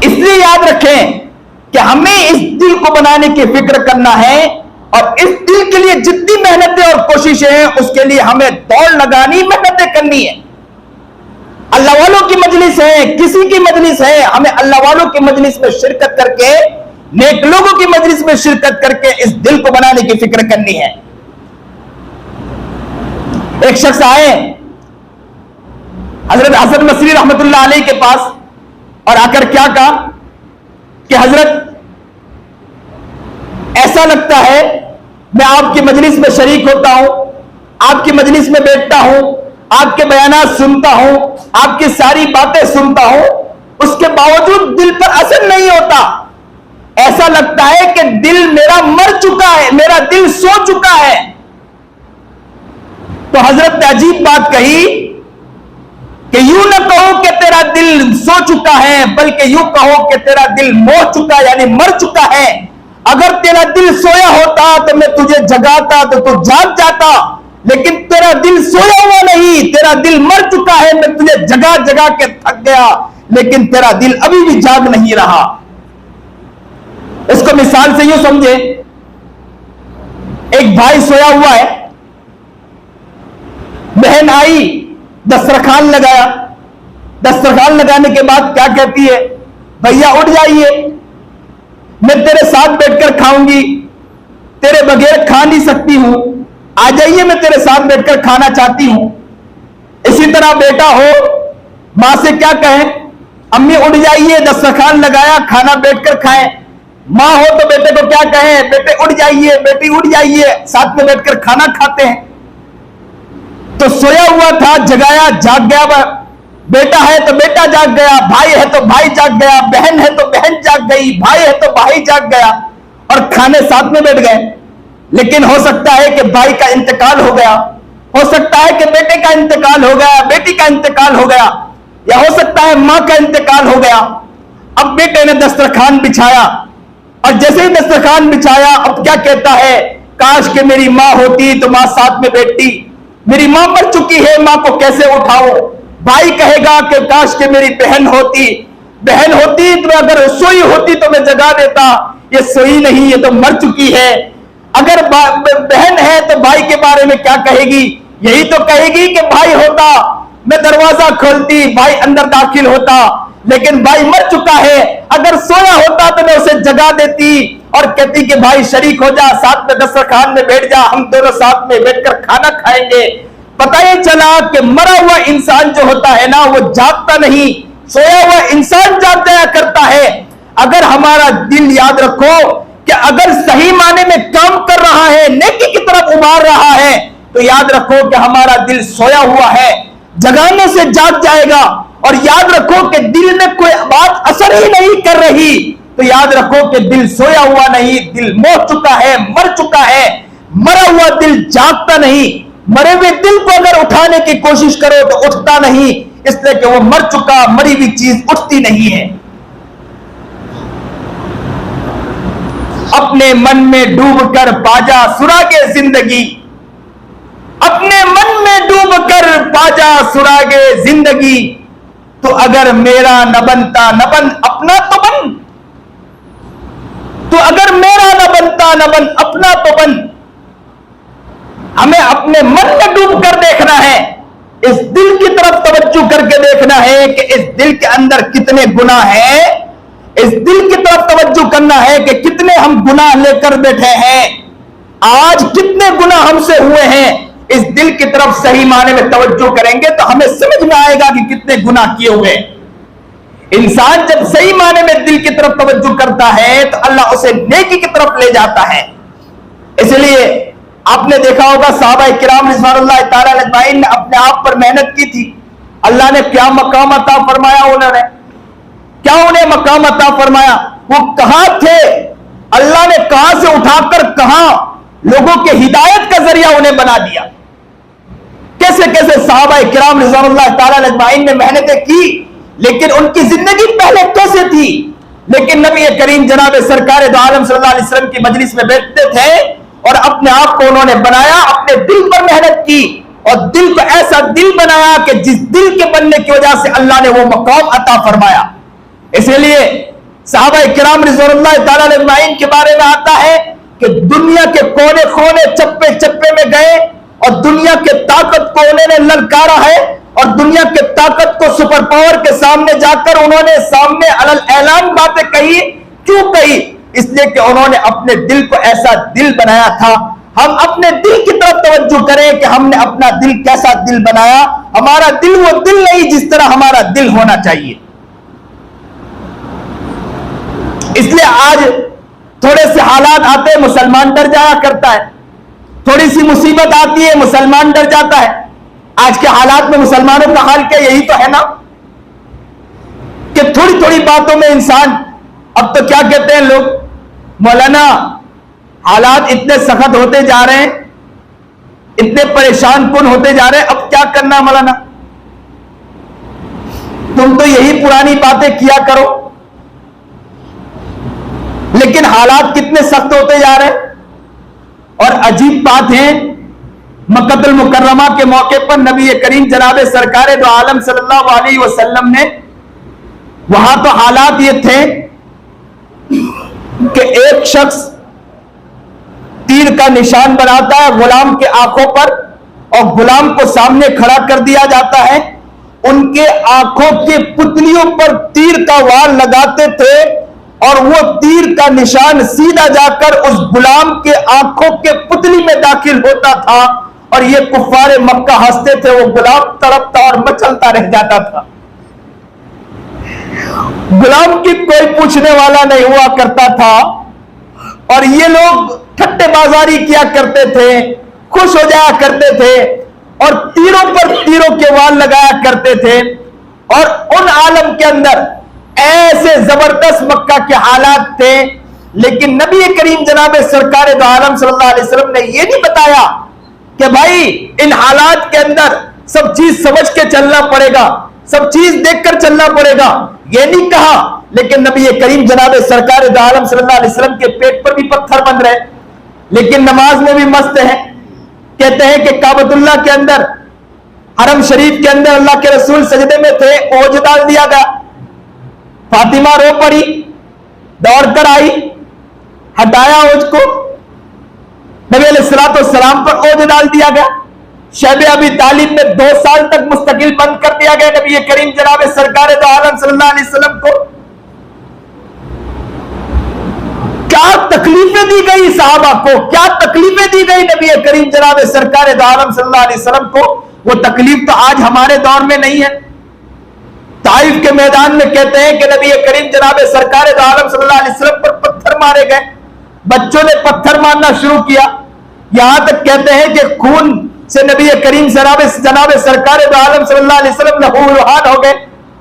A: इसलिए याद रखें कि हमें इस दिल को बनाने की फिक्र करना है, और इस दिल के लिए जितनी मेहनतें और कोशिशें हैं उसके लिए हमें दौड़ लगानी, मेहनतें करनी है। अल्लाह वालों की मजलिस है, किसी की मजलिस है, हमें अल्लाह वालों की मजलिस में शिरकत करके, नेक लोगों की मजलिस में शिरकत करके इस दिल को बनाने की फिक्र करनी है। एक शख्स आए हजरत हसन बसरी रहमतुल्लाह अलैह के पास और आकर क्या कहा कि हजरत ऐसा लगता है मैं आपकी मजलिस में शरीक होता हूं, आपकी मजलिस में बैठता हूं, आपके बयानात सुनता हूं, आपकी सारी बातें सुनता हूं, उसके बावजूद दिल पर असर नहीं होता। ऐसा लगता है कि दिल मेरा मर चुका है, मेरा दिल सो चुका है। तो हजरत ने अजीब बात कही कि यूं न कहो कि तेरा दिल सो चुका है, बल्कि यूं कहो कि तेरा दिल मोह चुका यानी मर चुका है। अगर तेरा दिल सोया होता तो मैं तुझे जगाता तो तू जाग जाता, लेकिन तेरा दिल सोया हुआ नहीं, तेरा दिल मर चुका है। मैं तुझे जगा जगा के थक गया, लेकिन तेरा दिल अभी भी जाग नहीं रहा। इसको मिसाल से यूं समझे, एक भाई सोया हुआ है, बहन आई, दस्तरखान लगाया, दस्तरखान लगाने के बाद क्या कहती है, भैया उठ जाइए, मैं तेरे साथ बैठकर खाऊंगी, तेरे बगैर खा नहीं सकती हूं, आ जाइए मैं तेरे साथ बैठकर खाना चाहती हूं। इसी तरह बेटा हो, मां से क्या कहे, अम्मी उठ जाइए, दस्तरखान लगाया, खाना बैठकर खाएं। मां हो तो बेटे को क्या कहे, बेटे उठ जाइए, बेटी उठ जाइए, साथ में बैठकर खाना खाते हैं। तो सोया हुआ था, जगाया, जाग गया, बेटा है तो बेटा जाग गया, भाई है तो भाई जाग गया, बहन है तो बहन जाग गई, भाई है तो भाई जाग गया, और खाने साथ में बैठ गए। लेकिन हो सकता है कि भाई का इंतकाल हो गया, हो सकता है कि बेटे का इंतकाल हो गया, बेटी का इंतकाल हो गया, या हो सकता है मां का इंतकाल हो गया। अब बेटे ने दस्तरखान बिछाया, और जैसे ही दस्तरखान बिछाया अब क्या कहता है, काश कि मेरी मां होती तो मां साथ में बैठती, मेरी मां मर चुकी है, मां को कैसे उठाऊं। भाई कहेगा कि काश कि मेरी बहन होती, बहन होती तो अगर सोई होती तो मैं जगा देता, ये सोई नहीं, ये तो मर चुकी है। अगर बहन है तो भाई के बारे में क्या कहेगी, यही तो कहेगी कि भाई होता मैं दरवाजा खोलती, भाई अंदर दाखिल होता, लेकिन भाई मर चुका है। अगर सोया होता तो मैं उसे जगा देती और कहती कि भाई शरीक हो जा, साथ में दस्तरखान में बैठ जा, हम दोनों साथ में बैठकर खाना खाएंगे। पता ही चला कि मरा हुआ इंसान जो होता है ना वो जागता नहीं, सोया हुआ इंसान जाग जाया करता है। अगर हमारा दिल, याद रखो कि अगर सही माने में काम कर रहा है, नेकी की तरफ उभार रहा है, तो याद रखो कि हमारा दिल सोया हुआ है, जगाने से जाग जाएगा। और याद रखो कि दिल में कोई बात असर ही नहीं कर रही, तो याद रखो कि दिल सोया हुआ नहीं, दिल मर चुका है, मर चुका है। मरा हुआ दिल जागता नहीं। मरे हुए दिल को अगर उठाने की कोशिश करो तो उठता नहीं, इसलिए कि वो मर चुका, मरी हुई चीज उठती नहीं है। अपने मन में डूबकर पाजा सुरागे जिंदगी, अपने मन में डूबकर पाजा सुरागे जिंदगी, तो अगर मेरा न बनता न बन अपना तो बन, तो अगर मेरा न बनता न बन अपना तो बन। हमें अपने मन में डूब कर देखना है, इस दिल की तरफ तवज्जो करके देखना है कि इस दिल के अंदर कितने गुनाह हैं, इस दिल की तरफ तवज्जो करना है कि कितने हम गुनाह लेकर बैठे हैं, आज कितने गुनाह हमसे हुए हैं। इस दिल की तरफ सही माने में तवज्जो करेंगे तो हमें समझ में आएगा कि कितने गुनाह किए हुए। इंसान जब सही माने में दिल की तरफ तवज्जो करता है तो अल्लाह उसे नेकी की तरफ ले जाता है। इसलिए आपने देखा होगा सहाबा किराम रिज़वानुल्लाह ताला अलैहिम ने अपने आप पर मेहनत की थी, अल्लाह ने क्या मकाम अता फरमाया, उन्होंने क्या उन्हें मकाम अता फरमाया। वो कहां थे, अल्लाह ने कहां से उठाकर कहां लोगों के हिदायत का जरिया उन्हें बना दिया। कैसे कैसे सहाबा किराम रिज़वानुल्लाह ताला अलैहिम ने मेहनतें की, लेकिन उनकी जिंदगी पहले कैसे थी। लेकिन नबी करीम जनाब सरकार दो आलम सल्लल्लाहु अलैहि वसल्लम की मजलिस में बैठते थे और अपने आप को उन्होंने बनाया, अपने दिल पर मेहनत की और दिल को ऐसा दिल बनाया कि जिस दिल के बनने की वजह से अल्लाह ने वो मकाम अता फरमाया। इसलिए सहाबा किराम रिज़वानुल्लाह ताला अलैहिम के बारे में आता है कि दुनिया के कोने कोने चप्पे चप्पे में गए और दुनिया के ताकत को उन्होंने ललकारा है और दुनिया के ताकत को सुपर पावर के सामने जाकर उन्होंने सामने अलल ऐलान बातें कही। क्यों कही? इसलिए कि उन्होंने अपने दिल को ऐसा दिल बनाया था। हम अपने दिल की तरफ तवज्जो करें कि हमने अपना दिल कैसा दिल बनाया। हमारा दिल वो दिल नहीं जिस तरह हमारा दिल होना चाहिए। इसलिए आज थोड़े से हालात आते हैं, मुसलमान डर जाया करता है, थोड़ी सी मुसीबत आती है, मुसलमान डर जाता है। आज के हालात में मुसलमानों का हाल क्या यही तो है ना कि थोड़ी थोड़ी बातों में इंसान, अब तो क्या कहते हैं लोग, मौलाना हालात इतने सख्त होते जा रहे हैं, इतने परेशान कुन होते जा रहे हैं, अब क्या करना मौलाना, तुम तो यही पुरानी बातें किया करो। लेकिन हालात कितने सख्त होते जा रहे हैं। और अजीब बात है, मक्कतुल मुकर्रमा के मौके पर नबी करीम जनाब सरकार दो आलम सल्लल्लाहु अलैहि वसल्लम ने, वहां तो हालात ये थे कि एक शख्स तीर का निशान बनाता है गुलाम के आंखों पर और गुलाम को सामने खड़ा कर दिया जाता है, उनके आंखों के पुतलियों पर तीर का वार लगाते थे और वो तीर का निशान सीधा जाकर उस गुलाम के आंखों के पुतली में दाखिल होता था और ये कुफ्फारे मक्का हंसते थे, वो गुलाम तड़पता और मचलता रह जाता था। गुलाम की कोई पूछने वाला नहीं हुआ करता था और ये लोग ठट्टेबाजारी किया करते थे, खुश हो जाया करते थे और तीरों पर तीरों के वार लगाया करते थे। और उन आलम के अंदर ऐसे जबरदस्त मक्का के हालात थे, लेकिन नबी करीम जनाब सरकार दो आलम सल्लल्लाहु अलैहि वसल्लम ने यह नहीं बताया कि भाई इन हालात के अंदर सब चीज समझ के चलना पड़ेगा, सब चीज देखकर चलना पड़ेगा, यह नहीं कहा। लेकिन नबी करीम जनाब सरकार दो आलम सल्लल्लाहु अलैहि वसल्लम के पेट पर भी पत्थर बंध रहे, लेकिन नमाज में भी मस्त है। कहते हैं कि काबतुल्लाह के अंदर, हरम शरीफ के अंदर अल्लाह के रसूल सजदे में थे, ओझ डाल दिया गया, फातिमा रो पड़ी, दौड़कर आई, हटाया ओझ को, नबी अलैहिस्सलाम पर ओझ डाल दिया गया। शैब अबी तालिब में 2 साल तक मुस्तकिल बंद कर दिया गया नबी करीम जनाब सरकार दो आलम सल्लल्लाहु अलैहि वसल्लम को। क्या तकलीफें दी गई साहबा को, क्या तकलीफें दी गई नबी करीम जनाब सरकार दो आलम सल्लल्लाहु अलैहि वसल्लम को। वो तकलीफ तो आज हमारे दौर में नहीं है। ताइफ के मैदान में कहते हैं कि नबी करीम जनाब सरकार दो आलम सल्लल्लाहु अलैहि वसल्लम पर पत्थर मारे गए, बच्चों ने पत्थर मारना शुरू किया, यहां तक कहते हैं कि खून से नबी करीम जनाब सरकार दो आलम सल्लल्लाहु अलैहि वसल्लम लहूलुहान हो गए।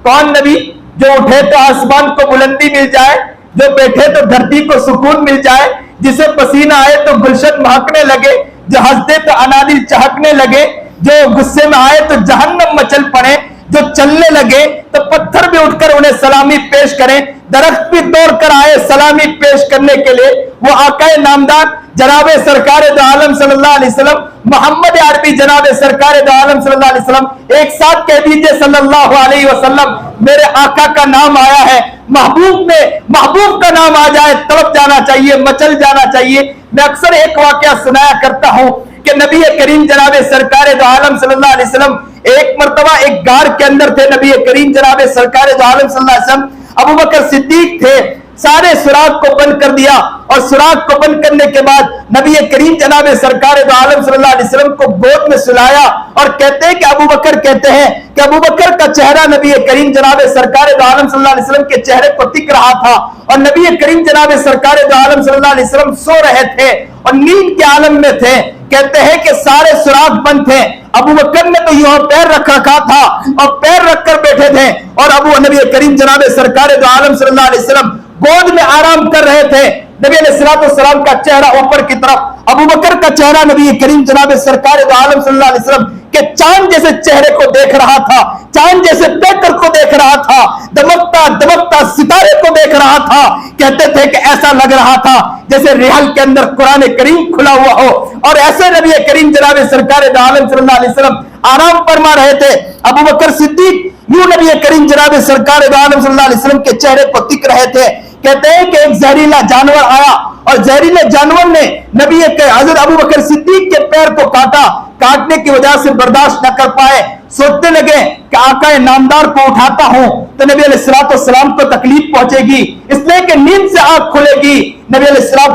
A: कौन नबी जो उठे तो आसमान को बुलंदी मिल जाए, जो बैठे तो धरती को सुकून मिल जाए, जिसे पसीना आए तो गुलशन महकने लगे, जो हंसते तो अनादिल चहकने लगे, जो गुस्से में आए तो जहन्नम मचल पड़े, जो चलने लगे तो पत्थर भी उठकर उन्हें सलामी पेश करें, दरख्त भी दौड़कर आए सलामी पेश करने के लिए, वो आकाए नामदार जनाब सरकार दो आलम सल्लल्लाहु अलैहि वसल्लम मोहम्मद अरबी जनाब सरकार दो आलम सल्लल्लाहु अलैहि वसल्लम, एक साथ कह दीजिए सल्लल्लाहु अलैहि वसल्लम। मेरे आका का नाम आया है, महबूब में महबूब का नाम आ जाए तड़प जाना चाहिए, मचल जाना चाहिए। मैं अक्सर एक वाकया सुनाया करता हूं कि नबी करीम जनाब सरकार दो आलम सल्लल्लाहु अलैहि वसल्लम एक मर्तबा एक गार के अंदर थे। नबी करीम जनाब सरकार दो आलम सल्लल्लाहु अलैहि वसल्म, अबू बकर सिद्दीक थे, सारे सुराग को बंद कर दिया और सुराग को बंद करने के बाद नबी करीम जनाब सरकार दो आलम सल्लल्लाहु अलैहि वसल्लम को गोद में सुलाया और कहते हैं कि अबू बकर कहते हैं कि अबू बकर का चेहरा नबी करीम जनाब सरकार दो आलम सल्लल्लाहु अलैहि वसल्लम के चेहरे पर दिख रहा था और नबी करीम जनाब सरकार दो आलम सल्लल्लाहु अलैहि वसल्लम सो रहे थे और नींद के आलम में थे। कहते हैं कि सारे सुराग बंद थे, अबू बकर ने तो यूं पैर रख रखा था और पैर रखकर बैठे थे और अबू नबी करीम जनाब सरकार दो आलम सल्लल्लाहु अलैहि वसल्लम गोद में आराम कर रहे थे। नबी अलैहिस्सलाम का चेहरा ऊपर की तरफ, अबू बकर का चेहरा नबी करीम जनाब सरकार दो आलम सल्लल्लाहु अलैहि वसल्लम के चांद जैसे चेहरे को देख रहा था, चांद जैसे पैकर को देख रहा था, दमकता दमकता सितारे को देख रहा था। कहते थे कि ऐसा लग रहा था जैसे रिहल के अंदर कुरान करीम खुला हुआ हो और ऐसे नबी करीम जनाब सरकार दो आलम सल्लल्लाहु अलैहि वसल्लम आराम फरमा रहे थे। अबू बकर सिद्दीक यूं नबी करीम जनाब सरकार दो आलम सल्लल्लाहु अलैहि वसल्लम के चेहरे पर दिख रहे थे। कहते हैं कि एक जहरीला जानवर आया और जहरीले जानवर ने नबी हजरत अबू बकर सिद्दीक के पैर को काटा, काटने की वजह से बर्दाश्त न कर पाए, सोचने लगे कि आका नामदार को उठाता हूं तो नबी अलैहिस्सलाम को तकलीफ पहुंचेगी, इसलिए कि नींद से आंख खुलेगी। नबी अलैहिस्सलाम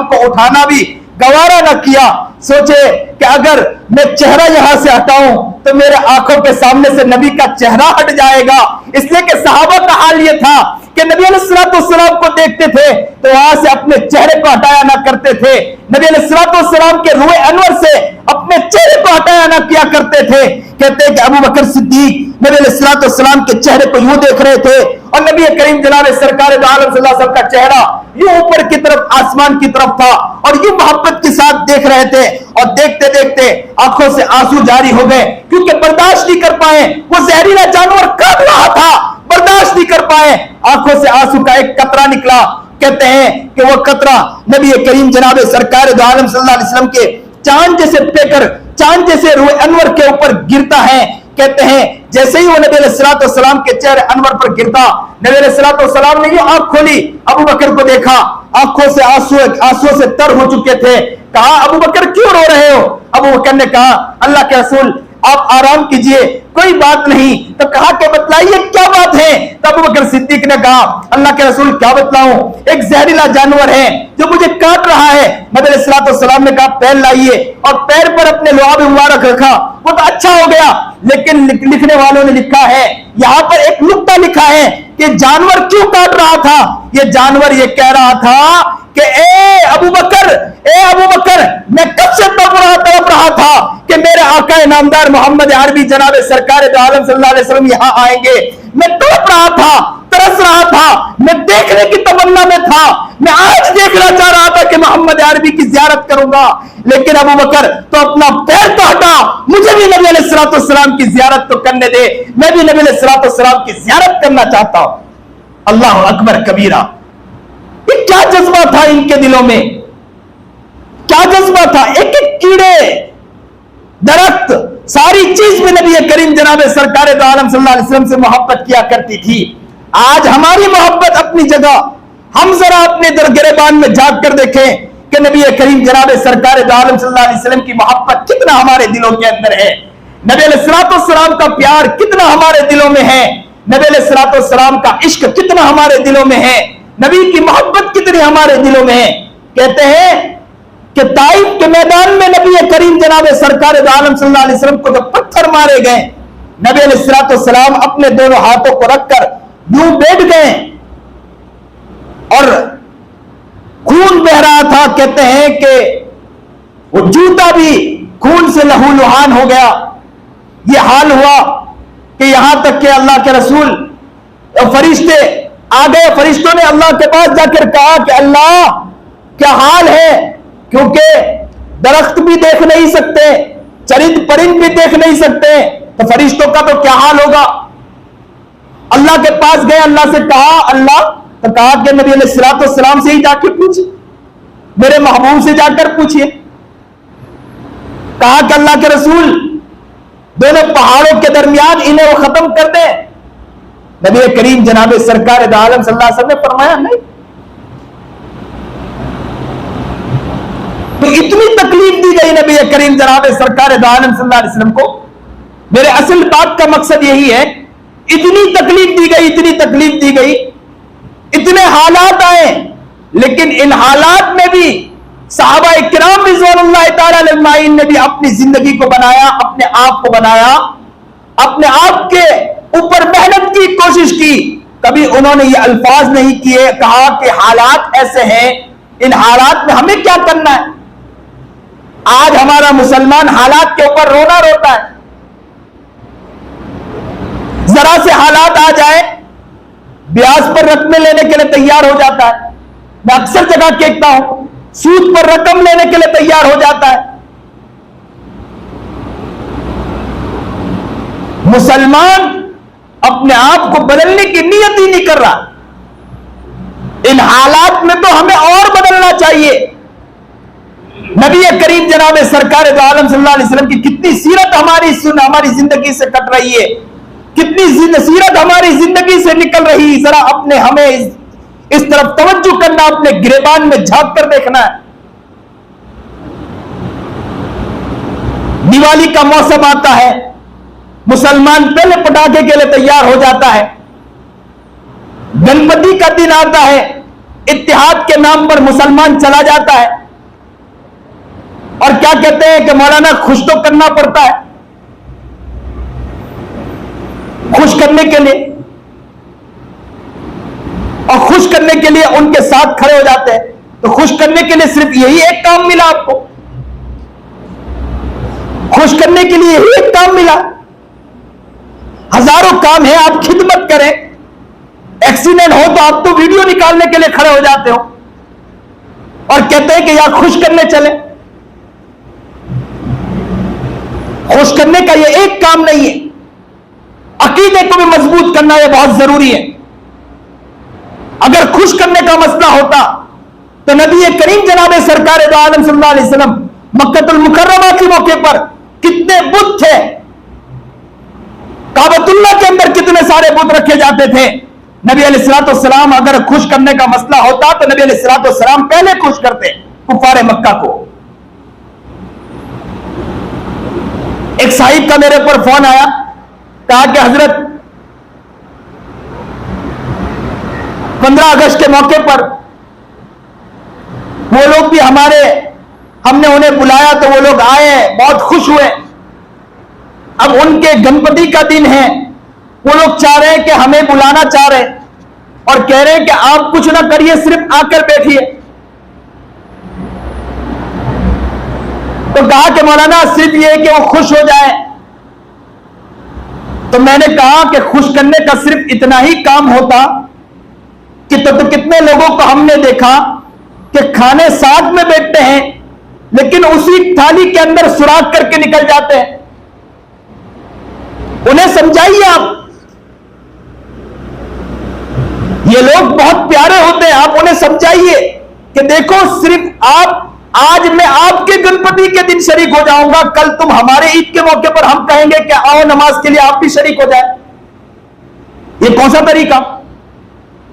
A: को उठाना भी गवारा न किया। सोचे कि अगर मैं चेहरा यहां से हटाऊं तो मेरे आंखों के सामने से नबी का चेहरा हट जाएगा, इसलिए कि सहाबा का हाल यह था कि नबी अलैहिस्सलाम को देखते थे तो वहां से अपने चेहरे को हटाया ना करते थे, नबी अलैहिस्सलाम के रूए अनवर से अपने चेहरे को हटाया ना किया करते थे। कहते हैं कि अबू बकर सिद्दीक नबी अलैहिस्सलाम के चेहरे को यूं देख रहे थे और नबी करीम जनाब सरकार दो आलम सल्लल्लाहु अलैहि वसल्लम का चेहरा यूं ऊपर की तरफ आसमान की तरफ था और यूं मोहब्बत के साथ देख रहे थे और देखते देखते आंखों से आंसू जारी हो गए क्योंकि बर्दाश्त नहीं कर पाए, वो जहरीला जानवर काट रहा था, बर्दाश्त नहीं कर पाए, आंखों से आंसू का एक कतरा निकला। कहते हैं कि वो कतरा नबी करीम जनाब सरकार दो आलम सल्लल्लाहु अलैहि वसल्लम के चांद जैसे पेकर, चांद जैसे रूए अनवर के ऊपर गिरता है। कहते हैं जैसे ही वो नबी अलैहिस्सलाम के चेहरे अनवर पर गिरता, नबी अलैहिस्सलाम ने यूं आंख खोली, अबू बकर को देखा, आंखों से आंसुओं से तर हो चुके थे। कहा अबू बकर क्यों रो रहे हो? अबू बकर ने कहा अल्लाह के रसूल आप आराम कीजिए, कोई बात नहीं। तो कहा कि बतलाइए क्या बात है? तो अबू बकर सिद्दीक ने कहा अल्लाह के रसूल क्या बतलाऊं, एक जहरीला जानवर है जो मुझे काट रहा है। नबी अलैहिस्सलाम ने कहा पैर लाइए और पैर पर अपने लुआब मुबारक रखा, वो तो अच्छा हो गया, लेकिन लिखने वालों ने लिखा है, यहां पर एक नुक्ता लिखा है कि जानवर क्यों काट रहा था। ये जानवर ये कह रहा था कि ए अबू बकर मैं कब से तड़प रहा था कि मेरे आका नामदार मोहम्मद अरबी जनाब सरकार दो आलम सल्लल्लाहु अलैहि वसल्लम यहां आएंगे। मैं तड़प रहा था, तरस रहा था, मैं देखने की तमन्ना में था, मैं आज देखना चाह रहा था कि मोहम्मद अरबी की जियारत करूंगा, लेकिन अबू बकर तो अपना पैर तो हटा, मुझे भी नबी अलैहिस्सलाम की जियारत तो करने दे, मैं भी नबी अलैहिस्सलाम की जियारत करना चाहता हूं। अल्लाह अकबर कबीरा। ये क्या जज्बा था इनके दिलों में, क्या जज्बा था। एक एक कीड़े, दरख्त, सारी चीज में नबी करीम जनाब सरकार दो आलम सल्लल्लाहु अलैहि वसल्लम से मोहब्बत किया करती थी। आज हमारी मोहब्बत अपनी जगह, हम जरा अपने गिरेबान में जाग कर देखें कि नबी करीम जनाब सरकार दो आलम सल्लल्लाहु अलैहि वसल्लम की मोहब्बत कितना हमारे दिलों के अंदर है, नबी अलैहिस्सलाम का प्यार कितना हमारे दिलों में है, नबी अलैहिस्सलाम का इश्क कितना हमारे दिलों में है, नबी की मोहब्बत कितनी हमारे दिलों में है। कहते हैं कि ताइफ के मैदान में नबी करीम जनाब सरकार दो आलम सल्लल्लाहु अलैहि वसल्लम को जब पत्थर मारे गए, नबी अलैहिस्सलाम अपने दोनों हाथों को रखकर यूं बैठ गए और खून बह रहा था। कहते हैं कि वो जूता भी खून से लहूलुहान हो गया। ये हाल हुआ कि यहां तक कि अल्लाह के रसूल और फरिश्ते आ गए। फरिश्तों ने अल्लाह के पास जाकर कहा कि अल्लाह क्या हाल है, क्योंकि दरख्त भी देख नहीं सकते, चरिंद परिंद भी देख नहीं सकते, तो फरिश्तों का तो क्या हाल होगा। अल्लाह के पास गए, अल्लाह से कहा, अल्लाह, तो कहा कि नबी अलैहिस्सलाम से ही जाके पूछिए, मेरे महबूब से जाकर पूछिए। कहा कि अल्लाह के रसूल, दोनों पहाड़ों के दरमियान इन्हें वो खत्म कर दे। नबी करीम जनाब सरकार दो आलम सल्लल्लाहु अलैहि वसल्लम ने फरमाया नहीं। तो इतनी तकलीफ दी गई नबी करीम जनाब सरकार दो आलम सल्लल्लाहु अलैहि वसल्लम को। मेरे असल बात का मकसद यही है, इतनी तकलीफ दी गई, इतनी तकलीफ दी गई, इतने हालात आए, लेकिन इन हालात में भी सहाबा इकराम रिज़वानुल्लाह ताला अलैहिम ने भी अपनी जिंदगी को बनाया, अपने आप को बनाया, अपने आप के ऊपर मेहनत की, कोशिश की। कभी उन्होंने ये अल्फाज नहीं किए, कहा कि हालात ऐसे हैं, इन हालात में हमें क्या करना है। आज हमारा मुसलमान हालात के ऊपर रोना रोता है। जरा से हालात आ जाए, ब्याज पर रकमें लेने के लिए तैयार हो जाता है। मैं अक्सर जगह कहता हूं, सूद पर रकम लेने के लिए तैयार हो जाता है। मुसलमान अपने आप को बदलने की नीयत ही नहीं कर रहा। इन हालात में तो हमें और बदलना चाहिए। नबी करीम जनाब सरकार दो आलम सल्लल्लाहु अलैहि वसल्लम की कितनी सीरत हमारी जिंदगी से कट रही है, कितनी सीरत हमारी जिंदगी से निकल रही। जरा अपने हमें इस तरफ तवज्जो करना, अपने गिरेबान में झांक कर देखना है। दिवाली का मौसम आता है, मुसलमान पहले पटाखे के लिए तैयार हो जाता है। गणपति का दिन आता है, इत्तेहाद के नाम पर मुसलमान चला जाता है और क्या कहते हैं कि मौलाना खुश तो करना पड़ता है। खुश करने के लिए और खुश करने के लिए उनके साथ खड़े हो जाते हैं। तो खुश करने के लिए सिर्फ यही एक काम मिला आपको, खुश करने के लिए यही एक काम मिला। हजारों काम है, आप खिदमत करें। एक्सीडेंट हो तो आप तो वीडियो निकालने के लिए खड़े हो जाते हो और कहते हैं कि यार खुश करने चले। खुश करने का यह एक काम नहीं है, अकीदे को भी मजबूत करना यह बहुत जरूरी है। अगर खुश करने का मसला होता तो नबी करीम जनाब सरकार दो आलम सल्लल्लाहु अलैहि वसल्लम मक्कतुल मुकर्रमा के मौके पर कितने बुत थे, काबतुल्लाह के अंदर कितने सारे बुत रखे जाते थे। नबी अलैहिस्सलाम अगर खुश करने का मसला होता तो नबी अलैहिस्सलाम पहले खुश करते कुफारे मक्का को। एक साहिब का मेरे पर फोन आया, कहा कि हजरत 15 अगस्त के मौके पर वो लोग भी हमने उन्हें बुलाया तो वो लोग आए, बहुत खुश हुए। अब उनके गणपति का दिन है, वो लोग चाह रहे हैं कि हमें बुलाना चाह रहे हैं और कह रहे हैं कि आप कुछ ना करिए, सिर्फ आकर बैठिए। तो कहा कि मौलाना सिर्फ ये कि वो खुश हो जाए। तो मैंने कहा कि खुश करने का सिर्फ इतना ही काम होता कि तो कितने लोगों को हमने देखा कि खाने साथ में बैठते हैं लेकिन उसी थाली के अंदर सुराख करके निकल जाते हैं। उन्हें समझाइए आप, ये लोग बहुत प्यारे होते हैं, आप उन्हें समझाइए कि देखो सिर्फ आप, आज मैं आपके गणपति के दिन शरीक हो जाऊंगा, कल तुम हमारे ईद के मौके पर हम कहेंगे कि आओ नमाज के लिए आप भी शरीक हो जाए। ये कौन सा तरीका?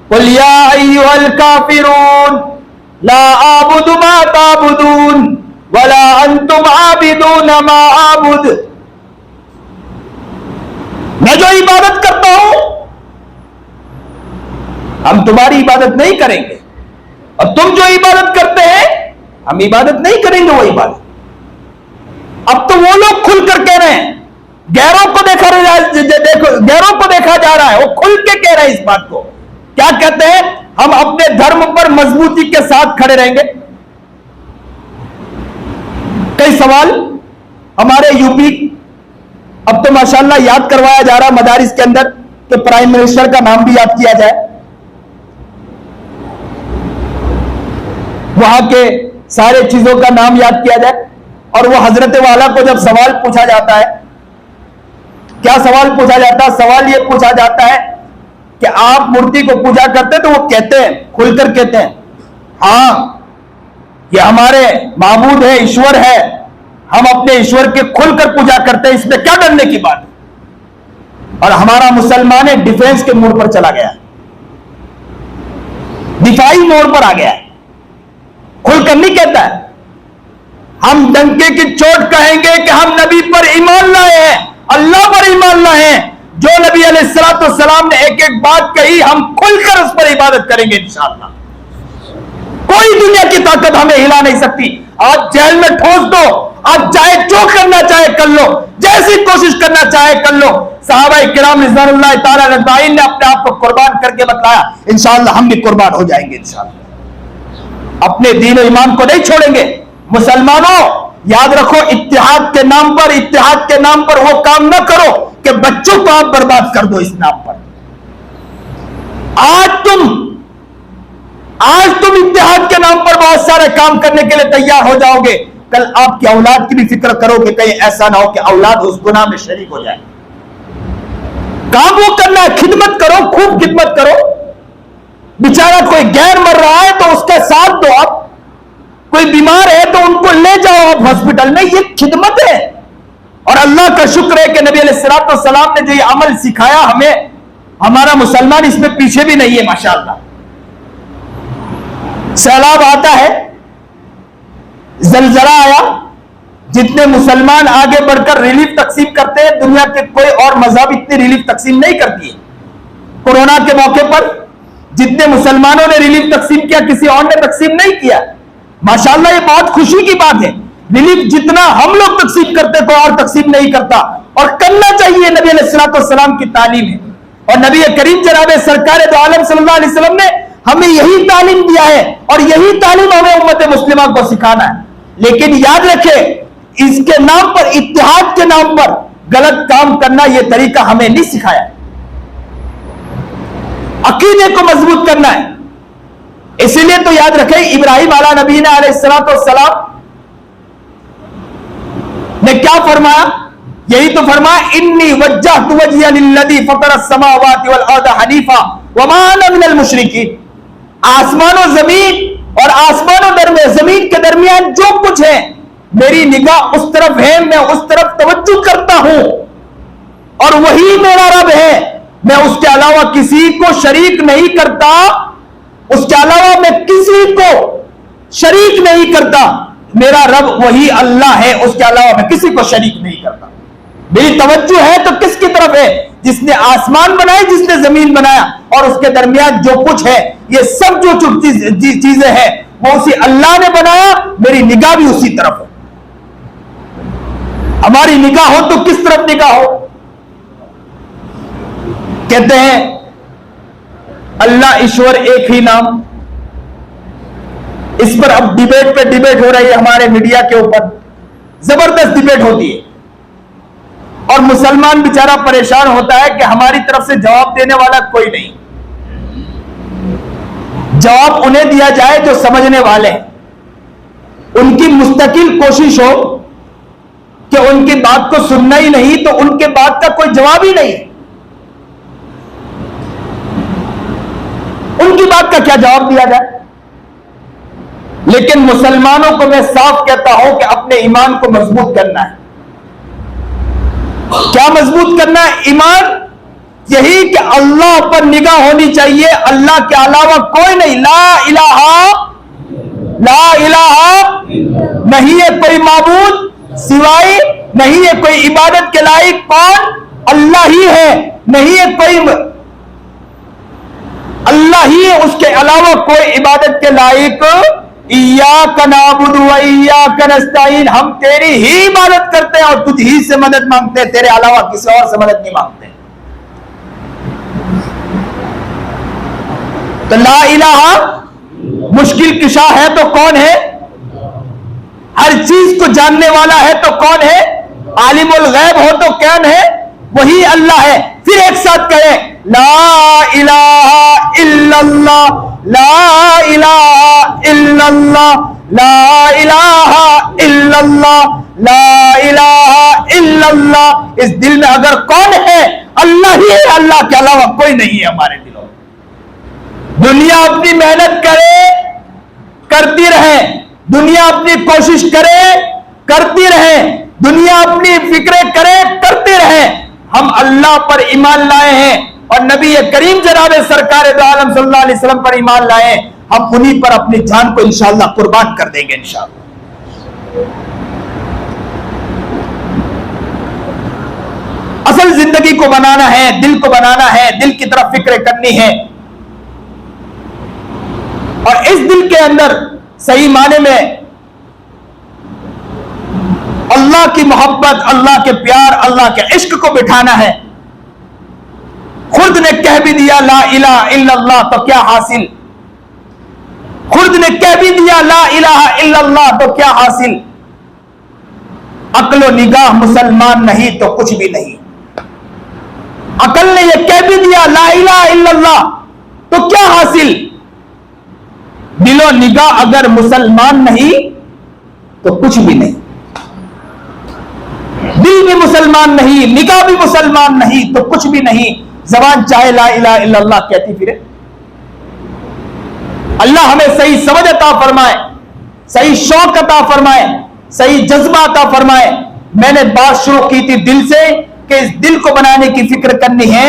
A: कुल या अय्युहल काफिरून ला आबुदु मा ताबुदून वला अंतुम आबिदून मा आबुद। मैं जो इबादत करता हूं हम तुम्हारी इबादत नहीं करेंगे और तुम जो इबादत करते हैं हम इबादत नहीं करेंगे वो इबादत। अब तो वो लोग खुलकर कह रहे हैं, गैरों को देखा जा रहा है, वो खुल के कह रहे हैं इस बात को। क्या कहते हैं? हम अपने धर्म पर मजबूती के साथ खड़े रहेंगे। कई सवाल हमारे यूपी, अब तो माशाल्लाह याद करवाया जा रहा मदारिस के अंदर कि प्राइम मिनिस्टर का नाम भी याद किया जाए, वहां के सारे चीजों का नाम याद किया जाए। और वो हजरत वाला को जब सवाल पूछा जाता है, क्या सवाल पूछा जाता है? सवाल ये पूछा जाता है कि आप मूर्ति को पूजा करते हैं? तो वो कहते हैं, खुलकर कहते हैं, हाँ ये हमारे माबूद है, ईश्वर है, हम अपने ईश्वर के खुलकर पूजा करते हैं, इसमें क्या डरने की बात है। और हमारा मुसलमान है डिफेंस के मोड पर चला गया, दिफाई मोड पर आ गया है, खुलकर नहीं कहता है। हम डंके की चोट कहेंगे कि हम नबी पर ईमान लाए हैं, अल्लाह पर ईमान लाए हैं। जो नबी अलैहिस्सलाम ने एक एक बात कही, हम खुलकर उस पर इबादत करेंगे इंशाअल्लाह। कोई दुनिया की ताकत हमें हिला नहीं सकती। आज जेल में ठोस दो, आज चाहे जो करना चाहे कर लो, जैसी कोशिश करना चाहे कर लो। सहाबाए किराम रिज़वानुल्लाह ताला अजमाइन ने अपने आप को कुर्बान करके बतलाया, इंशाअल्लाह हम भी कुर्बान हो जाएंगे इंशाअल्लाह। अपने दीन और ईमान को नहीं छोड़ेंगे। मुसलमानों याद रखो, इत्तेहाद के नाम पर वो काम ना करो कि बच्चों को आप बर्बाद कर दो इस नाम पर। आज तुम इत्तेहाद के नाम पर बहुत सारे काम करने के लिए तैयार हो जाओगे, कल आपकी औलाद की भी फिक्र करो कि कहीं ऐसा ना हो कि औलाद उस गुनाह में शरीक हो जाए। काम वो करना है, खिदमत करो, खूब खिदमत करो। बेचारा कोई गैर मर रहा है तो उसका साथ दो आप, कोई बीमार है तो उनको ले जाओ आप हॉस्पिटल में, ये खिदमत है। और अल्लाह का शुक्र है कि नबी अलैहिस्सलाम ने जो ये अमल सिखाया हमें, हमारा मुसलमान इसमें पीछे भी नहीं है माशाअल्लाह। सैलाब आता है, जलजला आया, जितने मुसलमान आगे बढ़कर रिलीफ तकसीम करते हैं, दुनिया के कोई और मजहब इतनी रिलीफ तकसीम नहीं करती है। कोरोना के मौके पर जितने मुसलमानों ने रिलीफ तकसीम किया, किसी और ने तकसीम नहीं किया। माशाअल्लाह ये बहुत खुशी की बात है। रिलीफ जितना हम लोग तकसीम करते कोई और तकसीम नहीं करता, और करना चाहिए। नबी अलैहिस्सलाम की तालीम है, और नबी करीम जनाब सरकार दो आलम सल्लल्लाहु अलैहि वसल्लम ने हमें यही तालीम दिया है, और यही तालीम हमें उम्मत मुस्लिमा को सिखाना है। लेकिन याद रखें, इसके नाम पर, इत्तेहाद के नाम पर गलत काम करना, यह तरीका हमें नहीं सिखाया। अकीदे को मजबूत करना है। इसीलिए तो याद रखें, इब्राहिम अला नबीना अलैहिस्सलाम ने क्या फरमाया? यही तो फरमाया, इन्नी वज्जहतु वजहिया लिल्लज़ी फ़तरस समावाति वल अर्ज़ हनीफा वमा अना मिनल मुशरिकीन। आसमानों जमीन और आसमानों जमीन के दरमियान जो कुछ है, मेरी निगाह उस तरफ है, मैं उस तरफ तवज्जो करता हूं, और वही मेरा रब है। मैं उसके अलावा किसी को शरीक नहीं करता, उसके अलावा मैं किसी को शरीक नहीं करता। मेरा रब वही अल्लाह है, उसके अलावा मैं किसी को शरीक नहीं करता। मेरी तवज्जो है तो किसकी तरफ है? जिसने आसमान बनाए, जिसने जमीन बनाया, और उसके दरमियान जो कुछ है, ये सब जो चीजें हैं, वो उसी अल्लाह ने बनाया। मेरी निगाह भी उसी तरफ है। हमारी निगाह हो तो किस तरफ निगाह हो? कहते हैं अल्लाह ईश्वर एक ही नाम। इस पर अब डिबेट पे डिबेट हो रही है हमारे मीडिया के ऊपर, जबरदस्त डिबेट होती है, और मुसलमान बेचारा परेशान होता है कि हमारी तरफ से जवाब देने वाला कोई नहीं। जवाब उन्हें दिया जाए जो समझने वाले हैं। उनकी मुस्तकिल कोशिश हो कि उनकी बात को सुनना ही नहीं, तो उनके बात का कोई जवाब ही नहीं। उनकी बात का क्या जवाब दिया जाए? लेकिन मुसलमानों को मैं साफ कहता हूं कि अपने ईमान को मजबूत करना है। क्या मजबूत करना है? ईमान यही कि अल्लाह पर निगाह होनी चाहिए, अल्लाह के अलावा कोई नहीं। ला इलाहा नहीं है कोई माबूद सिवाय, नहीं है कोई इबादत के लायक, कौन? अल्लाह ही है। नहीं है कोई, अल्लाह ही है, उसके अलावा कोई इबादत के लायक। इय्याका नअबुदु व इय्याका नस्तईन, हम तेरी ही इबादत करते हैं और तुझ ही से मदद मांगते हैं, तेरे अलावा किसी और से मदद नहीं मांगते। तो ला इलाहा मुश्किल किशा है तो कौन है? हर चीज को जानने वाला है तो कौन है? आलिमुल गैब हो तो कौन है? वही अल्लाह है। फिर एक साथ कहें, ला इलाहा इल्लल्लाह, ला इलाहा इल्लल्लाह, ला इलाहा इल्लल्लाह, ला इलाहा इल्लल्लाह। इस दिल में अगर कौन है, अल्लाह ही है, अल्लाह के अलावा कोई नहीं है हमारे दिलों में। दुनिया अपनी मेहनत करे, करती रहे, दुनिया अपनी कोशिश करे, करती रहे, दुनिया अपनी फिक्रें करे, करते रहे, हम अल्लाह पर ईमान लाए हैं और नबी करीम जनाब सरकार दो आलम सल्लल्लाहु अलैहि वसल्लम पर ईमान लाए, हम उन्हीं पर अपनी जान को इंशाअल्लाह कुर्बान कर देंगे इंशाअल्लाह। असल जिंदगी को बनाना है, दिल को बनाना है, दिल की तरफ फिक्र करनी है और इस दिल के अंदर सही माने में अल्लाह की मोहब्बत, अल्लाह के प्यार, अल्लाह के इश्क को बिठाना है। खुद ने कह भी दिया ला इलाहा इल्लल्लाह तो क्या हासिल, खुद ने कह भी दिया ला इलाहा इल्लल्लाह तो क्या हासिल। अक्ल निगाह मुसलमान नहीं तो कुछ भी नहीं। अकल ने यह कह भी दिया ला इलाहा इल्लल्लाह तो क्या हासिल। दिलो निगाह अगर मुसलमान नहीं तो कुछ भी नहीं। दिल भी मुसलमान नहीं, निगाह भी मुसलमान नहीं तो कुछ भी नहीं। जबान चाहे ला इलाहा इल्लल्लाह कहती फिरे। अल्लाह हमें सही समझ अता फरमाए, सही शौक अता फरमाए, सही जज्बा अता फरमाए। मैंने बात शुरू की थी दिल से कि इस दिल को बनाने की फिक्र करनी है,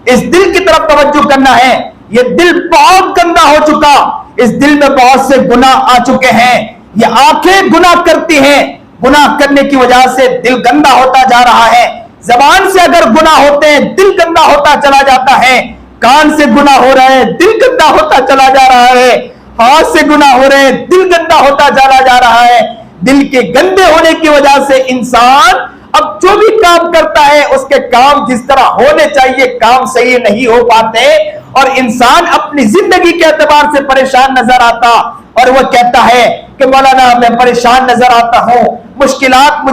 A: इस दिल की तरफ तवज्जो करना है। यह दिल बहुत गंदा हो चुका, इस दिल में बहुत से गुनाह आ चुके हैं। ये आंखें गुनाह करती हैं, गुनाह करने की वजह से दिल गंदा होता जा रहा है। जबान से अगर गुनाह होते हैं दिल गंदा होता चला जाता है। कान से गुनाह हो रहे हैं दिल गंदा होता चला जा रहा है। हाथ से गुनाह हो रहे हैं दिल गंदा होता चला जा रहा है। दिल के गंदे होने की वजह से इंसान अब जो भी काम करता है उसके काम जिस तरह होने चाहिए काम सही नहीं हो पाते और इंसान अपनी जिंदगी के एतबार से परेशान नजर आता और वह कहता है कि मौलाना मैं परेशान नजर आता हूं, मुश्किलात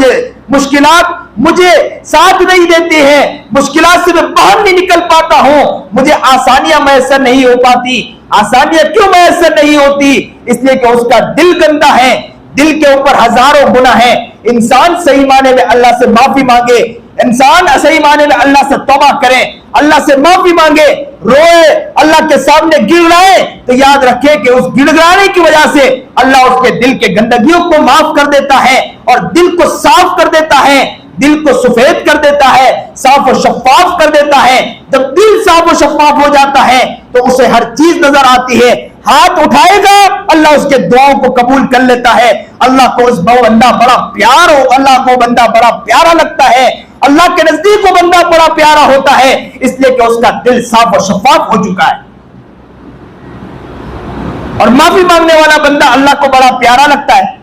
A: मुझे साथ नहीं देती है, मुश्किलात से मैं बाहर नहीं निकल पाता हूं, मुझे आसानियां मैसर नहीं हो पाती। आसानियां क्यों मैसर नहीं होती? इसलिए कि उसका दिल गंदा है, दिल के ऊपर हजारों गुनाह है। इंसान सही माने में अल्लाह से माफी मांगे, इंसान सही माने में अल्लाह से तौबा करे, अल्लाह से माफी मांगे, रोए, अल्लाह के सामने गिड़गिड़ाए तो याद रखे कि उस गिड़गिड़ाने की वजह से अल्लाह उसके दिल के गंदगियों को माफ कर देता है और दिल को साफ कर देता है, दिल को सफेद कर देता है, साफ और शफाफ कर देता है। जब दिल साफ और शफाफ हो जाता है तो उसे हर चीज नजर आती है। हाथ उठाएगा अल्लाह उसके दुआओं को कबूल कर लेता है। अल्लाह को उस बंदा बड़ा प्यार हो, अल्लाह को बंदा बड़ा प्यारा लगता है, अल्लाह के नजदीक वो बंदा बड़ा प्यारा होता है इसलिए कि उसका दिल साफ और शफाफ हो चुका है। और माफी मांगने वाला बंदा अल्लाह को बड़ा प्यारा लगता है।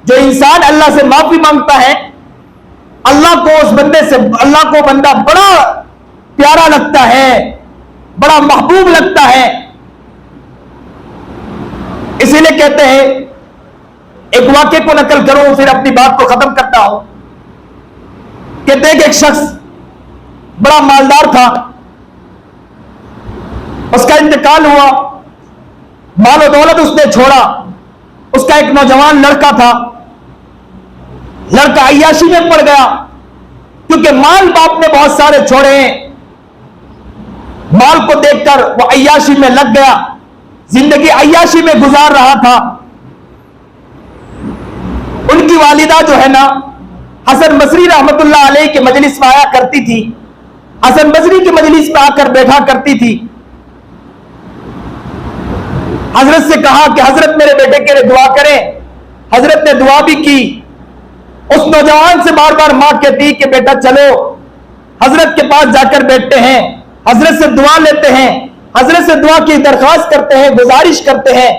A: जो इंसान अल्लाह से माफी मांगता है अल्लाह को उस बंदे से अल्लाह को बंदा बड़ा प्यारा लगता है, बड़ा महबूब लगता है। इसीलिए कहते हैं, एक वाक्य को नकल करूं फिर अपनी बात को खत्म करता हूं। कहते हैं कि एक शख्स बड़ा मालदार था, उसका इंतकाल हुआ, माल और दौलत उसने छोड़ा। उसका एक नौजवान लड़का था, लड़का अय्याशी में पड़ गया क्योंकि माल बाप ने बहुत सारे छोड़े हैं। माल को देखकर वो अय्याशी में लग गया, जिंदगी अय्याशी में गुजार रहा था। उनकी वालिदा जो है ना हसन बसरी रहमतुल्लाह अलैह के मजलिस में आया करती थी, हसन बसरी के मजलिस में आकर बैठा करती थी। हजरत से कहा कि हजरत मेरे बेटे के लिए दुआ करें। हजरत ने दुआ भी की। उस नौजवान से बार बार मां कहती कि बेटा चलो हजरत के पास जाकर बैठते हैं, हजरत से दुआ लेते हैं, हजरत से दुआ की दरखास्त करते हैं, गुजारिश करते हैं।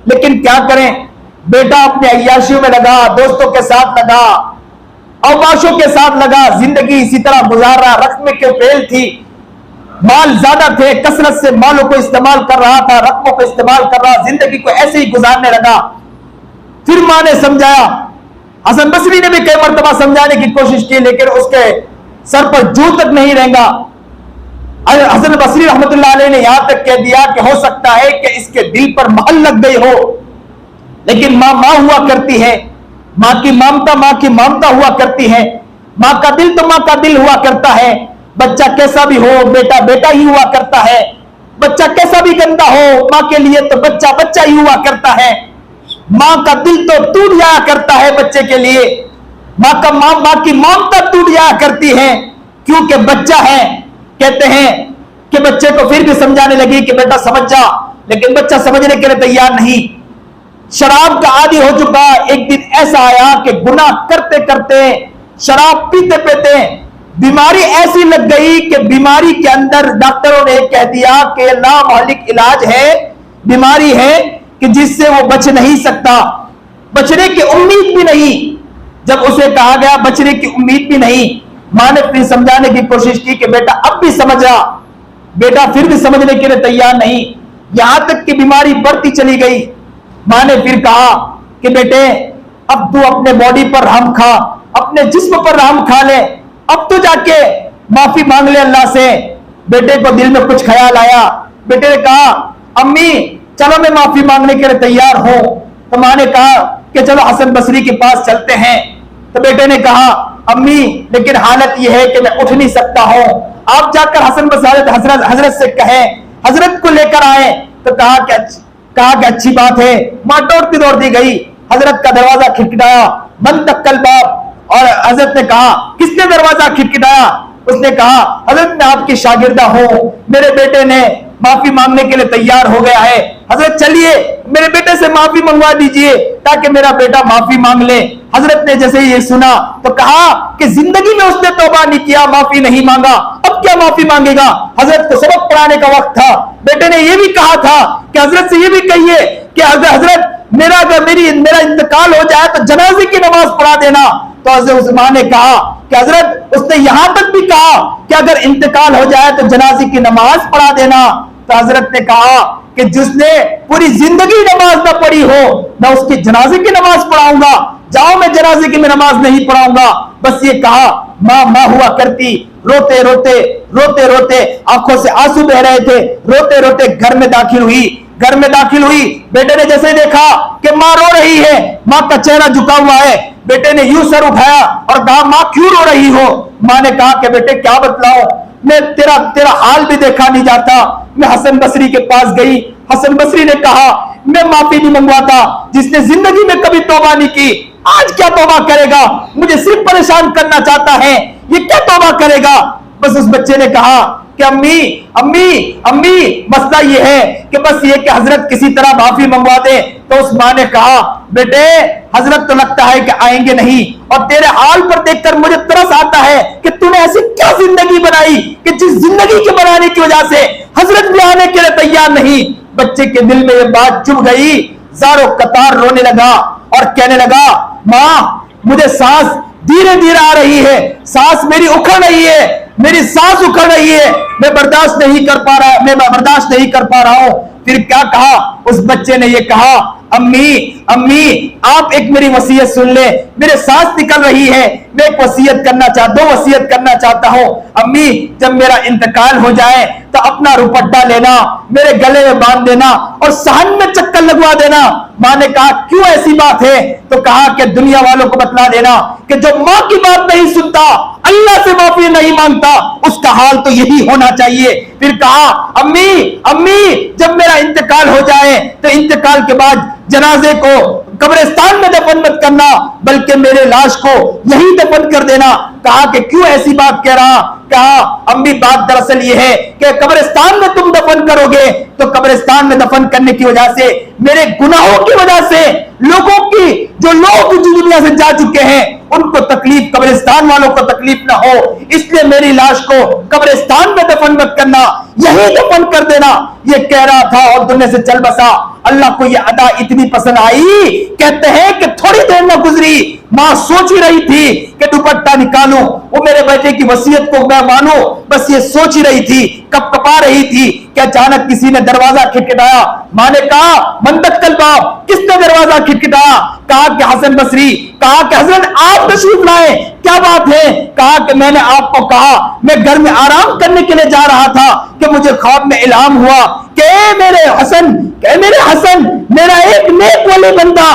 A: लेकिन क्या करें, बेटा अपने अय्याशियों में लगा, दोस्तों के साथ लगा, अवकाशों के साथ लगा, जिंदगी इसी तरह गुजार रहा। रकम की फेल थी, माल ज्यादा थे, कसरत से मालों को इस्तेमाल कर रहा था, रकमों को इस्तेमाल कर रहा, जिंदगी को ऐसे ही गुजारने लगा। फिर मां ने समझाया, हसन बसरी ने भी कई मरतबा समझाने की कोशिश की लेकिन उसके सर पर जू तक नहीं रहेगा। हसन बसरी रहमतुल्लाह अलैह ने यहां तक कह दिया कि हो सकता है कि इसके दिल पर महल लग गई हो, लेकिन मां हुआ करती है,
B: माँ की ममता हुआ करती है। माँ का दिल तो माँ का दिल हुआ करता है। बच्चा कैसा भी हो, बेटा बेटा ही हुआ करता है। बच्चा कैसा भी गंदा हो, माँ के लिए तो बच्चा बच्चा ही हुआ करता है। माँ का दिल तो टूट जाया करता है बच्चे के लिए। माँ की ममता टूट जाया करती है, क्योंकि बच्चा है। कहते हैं कि बच्चे को फिर भी समझाने लगी कि बेटा समझ जा, लेकिन बच्चा समझने के लिए तैयार नहीं। शराब का आदी हो चुका। एक दिन ऐसा आया कि गुनाह करते करते, शराब पीते पीते बीमारी ऐसी लग गई कि बीमारी के अंदर डॉक्टरों ने कह दिया कि नामालिक इलाज है, बीमारी है कि जिससे वो बच नहीं सकता, बचने की उम्मीद भी नहीं। जब उसे कहा गया बचने की उम्मीद भी नहीं, मां ने फिर समझाने की कोशिश की कि बेटा अब भी समझ जा। बेटा फिर भी समझने के लिए तैयार नहीं, यहां तक कि बीमारी बढ़ती चली गई। मां ने फिर कहा कि बेटे अब तू अपने बॉडी पर रहम खा, अपने जिस्म पर रहम खा ले, अब तो जाके माफी मांग ले अल्लाह से। बेटे को दिल में कुछ ख्याल आया। बेटे ने कहा अम्मी चलो मैं माफी मांगने के लिए तैयार हूं। तो मां ने कहा कि चलो हसन बसरी के पास चलते हैं। तो बेटे ने कहा अम्मी लेकिन हालत यह है कि मैं उठ नहीं सकता हूं, आप जाकर हसन बसरी हजरत से कहें, हजरत को लेकर आए। तो कहा कि अच्छी बात है। मां दौड़ती दौड़ती गई, हजरत का दरवाजा खिटखिटाया, बंद तक्कल बाप। और हजरत ने कहा किसने दरवाजा खिटखिटाया? उसने कहा हजरत मैं आपकी शागिर्दा हूं, मेरे बेटे ने माफी मांगने के लिए तैयार हो गया है। हजरत चलिए मेरे बेटे से माफी मंगवा दीजिए ताकि मेरा बेटा माफी मांग ले। हजरत ने जैसे ये सुना तो कहा कि जिंदगी में उसने तौबा नहीं किया, माफी नहीं मांगा, अब क्या माफी मांगेगा? हजरत को सबक पढ़ाने का वक्त था। बेटे ने यह भी कहा था कि हजरत से यह भी कहिए कि हजरत मेरा इंतकाल हो जाए तो जनाजे की नमाज पढ़ा देना। तो हजरत उस्मान ने कहा कि हजरत उसने यहां तक भी कहा कि अगर इंतकाल हो जाए तो जनाजे की नमाज पढ़ा देना। तो हजरत ने कहा कि जिसने पूरी जिंदगी नमाज ना पढ़ी हो, मैं उसकी जनाजे की नमाज पढ़ाऊंगा। जाओ मैं जनाजे की नमाज नहीं पढ़ाऊंगा। बस ये कहा मां हुआ करती, रोते रोते रोते रोते आंखों से आंसू बह रहे थे, रोते रोते घर में दाखिल हुई। घर में दाखिल हुई, बेटे ने जैसे देखा कि मां रो रही है, मां का चेहरा झुका हुआ है, बेटे ने यूं सर उठाया और कहा मां क्यों रो रही हो? मां ने कहा कि बेटे क्या बतलाऊं, मैं तेरा हाल भी देखा नहीं जाता। मैं हसन बसरी के पास गई, हसन बसरी ने कहा मैं माफी नहीं मंगवाता, जिसने जिंदगी में कभी तौबा नहीं की आज क्या तौबा करेगा? मुझे सिर्फ परेशान करना चाहता है, ये क्या तौबा करेगा? बस उस बच्चे ने कहा कि अम्मी अम्मी अम्मी मसला ये है कि बस ये कि हजरत किसी तरह माफी मंगवा दे। तो उस मां ने कहा बेटे हजरत तो लगता है कि आएंगे नहीं, और तेरे हाल पर देखकर मुझे तरस आता है कि तूने ऐसी क्या जिंदगी बनाई कि जिस जिंदगी के बनाने की वजह से हजरत भी आने के लिए तैयार नहीं। बच्चे के दिल में ये बात चुभ गई, जारो कतार रोने लगा और कहने लगा मां मुझे सांस धीरे धीरे आ रही है, सांस मेरी उखड़ रही है, मेरी सांस उखड़ रही है, मैं बर्दाश्त नहीं कर पा रहा हूं। फिर क्या कहा उस बच्चे ने? ये कहा अम्मी अम्मी आप एक मेरी वसीयत सुन ले, मेरे सांस निकल रही है, मैं एक वसीयत करना चाहता हूं। अम्मी जब मेरा इंतकाल हो जाए तो अपना रुपट्टा लेना, मेरे गले में बांध देना और सहन में चक्कर लगवा देना। मां ने कहा क्यों ऐसी बात है? तो कहा कि दुनिया वालों को बतला देना कि जो मां की बात नहीं सुनता, अल्लाह से माफी नहीं मांगता, उसका हाल तो यही होना चाहिए। फिर कहा अम्मी अम्मी जब मेरा इंतकाल हो जाए तो इंतकाल के बाद जनाजे को कब्रिस्तान में दफन मत करना, बल्कि मेरे लाश को यहीं दफन कर देना। कहा कि क्यों ऐसी बात कह रहा? कहा अम्मी बात दरअसल ये है कि कब्रिस्तान में तुम दफन करोगे तो कब्रिस्तान में दफन करने की वजह से, मेरे गुनाहों की वजह से लोगों की जो लोग दुनिया से जा चुके हैं उनको तकलीफ, कब्रिस्तान वालों को तकलीफ ना हो, इसलिए मेरी लाश को कब्रिस्तान में दफन मत करना, यही दफन कर देना। ये कह रहा था और दुनिया से चल बसा। अल्लाह को ये अदा इतनी पसंद आई, कहते हैं कि थोड़ी देर न गुजरी मां सोच ही रही थी कि दुपट्टा निकालूं, वो मेरे बेटे की वसीयत को मैं मानूं, बस ये सोच ही रही थी, कपकपा रही थी कि अचानक किसी ने दरवाजा खटखटाया। मां ने कहा मंदक्कल बाप किसने दरवाजा खटखटाया? कहा कि हसन बसरी। कहा कि हजरत आप तशरीफ लाए, क्या क्या बात है? कहा कि मैंने आपको कहा, मैं घर में आराम करने के लिए जा रहा था कि मुझे ख्वाब में इल्हाम हुआ कि मेरे हसन, मेरा एक नेक वली बंदा,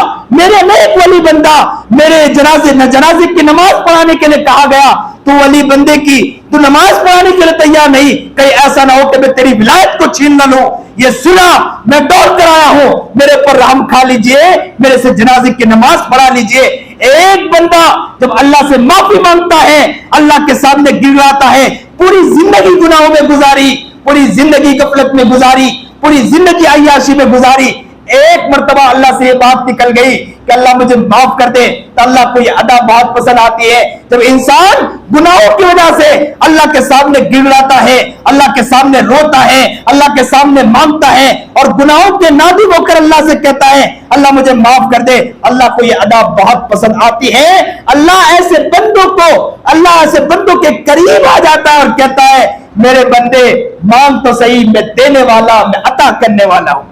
B: मेरे जनाजे की नमाज पढ़ाने के लिए कहा गया। तू वली बंदे की तू नमाज पढ़ाने के लिए तैयार नहीं, कहीं ऐसा ना हो कि मैं तेरी विलायत को छीन न लूं। ये सुना, मैं दौड़ कर आया हूं, मेरे पर रहम खा लीजिए, मेरे से जनाजे की नमाज पढ़ा लीजिए। एक बंदा जब अल्लाह से माफी मांगता है, अल्लाह के सामने गिड़गिड़ाता है, पूरी जिंदगी गुनाहों में गुजारी, पूरी जिंदगी गफलत में गुजारी, पूरी जिंदगी अय्याशी में गुजारी, एक मर्तबा अल्लाह से ये बात निकल गई कि अल्लाह मुझे माफ कर दे, तो अल्लाह को ये अदा बहुत पसंद आती है। जब इंसान गुनाहों की वजह से अल्लाह के सामने गिड़गिड़ाता है, अल्लाह के सामने रोता है, अल्लाह के सामने मांगता है और गुनाहों के नादिम होकर अल्लाह से कहता है अल्लाह मुझे माफ कर दे, अल्लाह को ये अदा बहुत पसंद आती है। अल्लाह ऐसे बंदों के करीब आ जाता है और कहता है मेरे बंदे मांग तो सही, मैं देने वाला, मैं अता करने वाला हूं।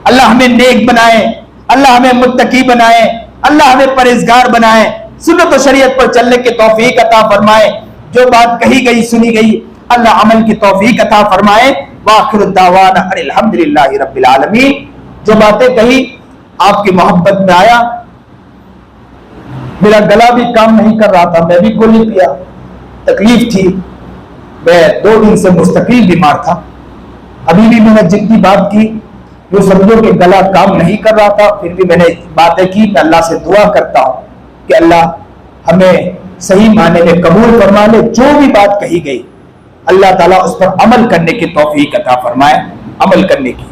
B: अल्लाह हमें नेक बनाए, अल्लाह हमें मुत्तकी बनाए, अल्लाह हमें परहेजगार बनाए, सुन्नत और शरीयत पर चलने की तौफीक अता फरमाए। जो बात कही गई सुनी गई, अल्लाह अमल की तौफीक अता फरमाए। वाखिर दावाना अल्हम्दुलिल्लाहि रब्बिल आलमीन। जो बातें कही आपकी मोहब्बत में आया, मेरा गला भी काम नहीं कर रहा था, मैं भी गोली पिया, तकलीफ थी, मैं 2 दिन से मुस्तकिल बीमार था। अभी भी मैंने जितनी बात की जो समझो कि गला काम नहीं कर रहा था, फिर भी मैंने बातें की। मैं अल्लाह से दुआ करता हूं कि अल्लाह हमें सही माने में कबूल फरमा ले। जो भी बात कही गई अल्लाह ताला उस पर अमल करने की तौफीक अता फरमाए, अमल करने की।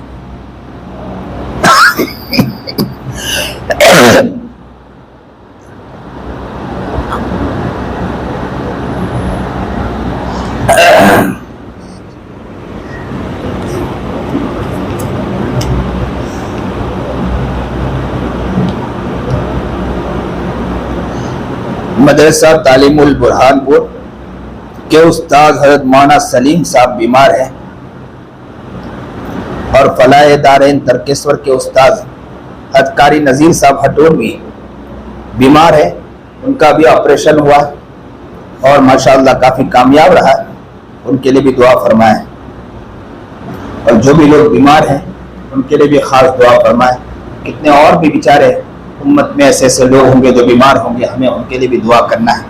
C: मदरसा तालीमुल बुरहानपुर के उस्ताद हजरत मौलाना सलीम साहब बीमार हैं और फलाह दारैन तर्केश्वर के उस्ताद हजरत कारी नज़ीर साहब हटोर भी बीमार है। उनका भी ऑपरेशन हुआ और माशाअल्लाह काफ़ी कामयाब रहा है, उनके लिए भी दुआ फरमाएं। और जो भी लोग बीमार हैं उनके लिए भी ख़ास दुआ फरमाएं। कितने और भी बेचारे उम्मत में ऐसे ऐसे लोग होंगे जो बीमार होंगे, हमें उनके लिए भी दुआ करना है।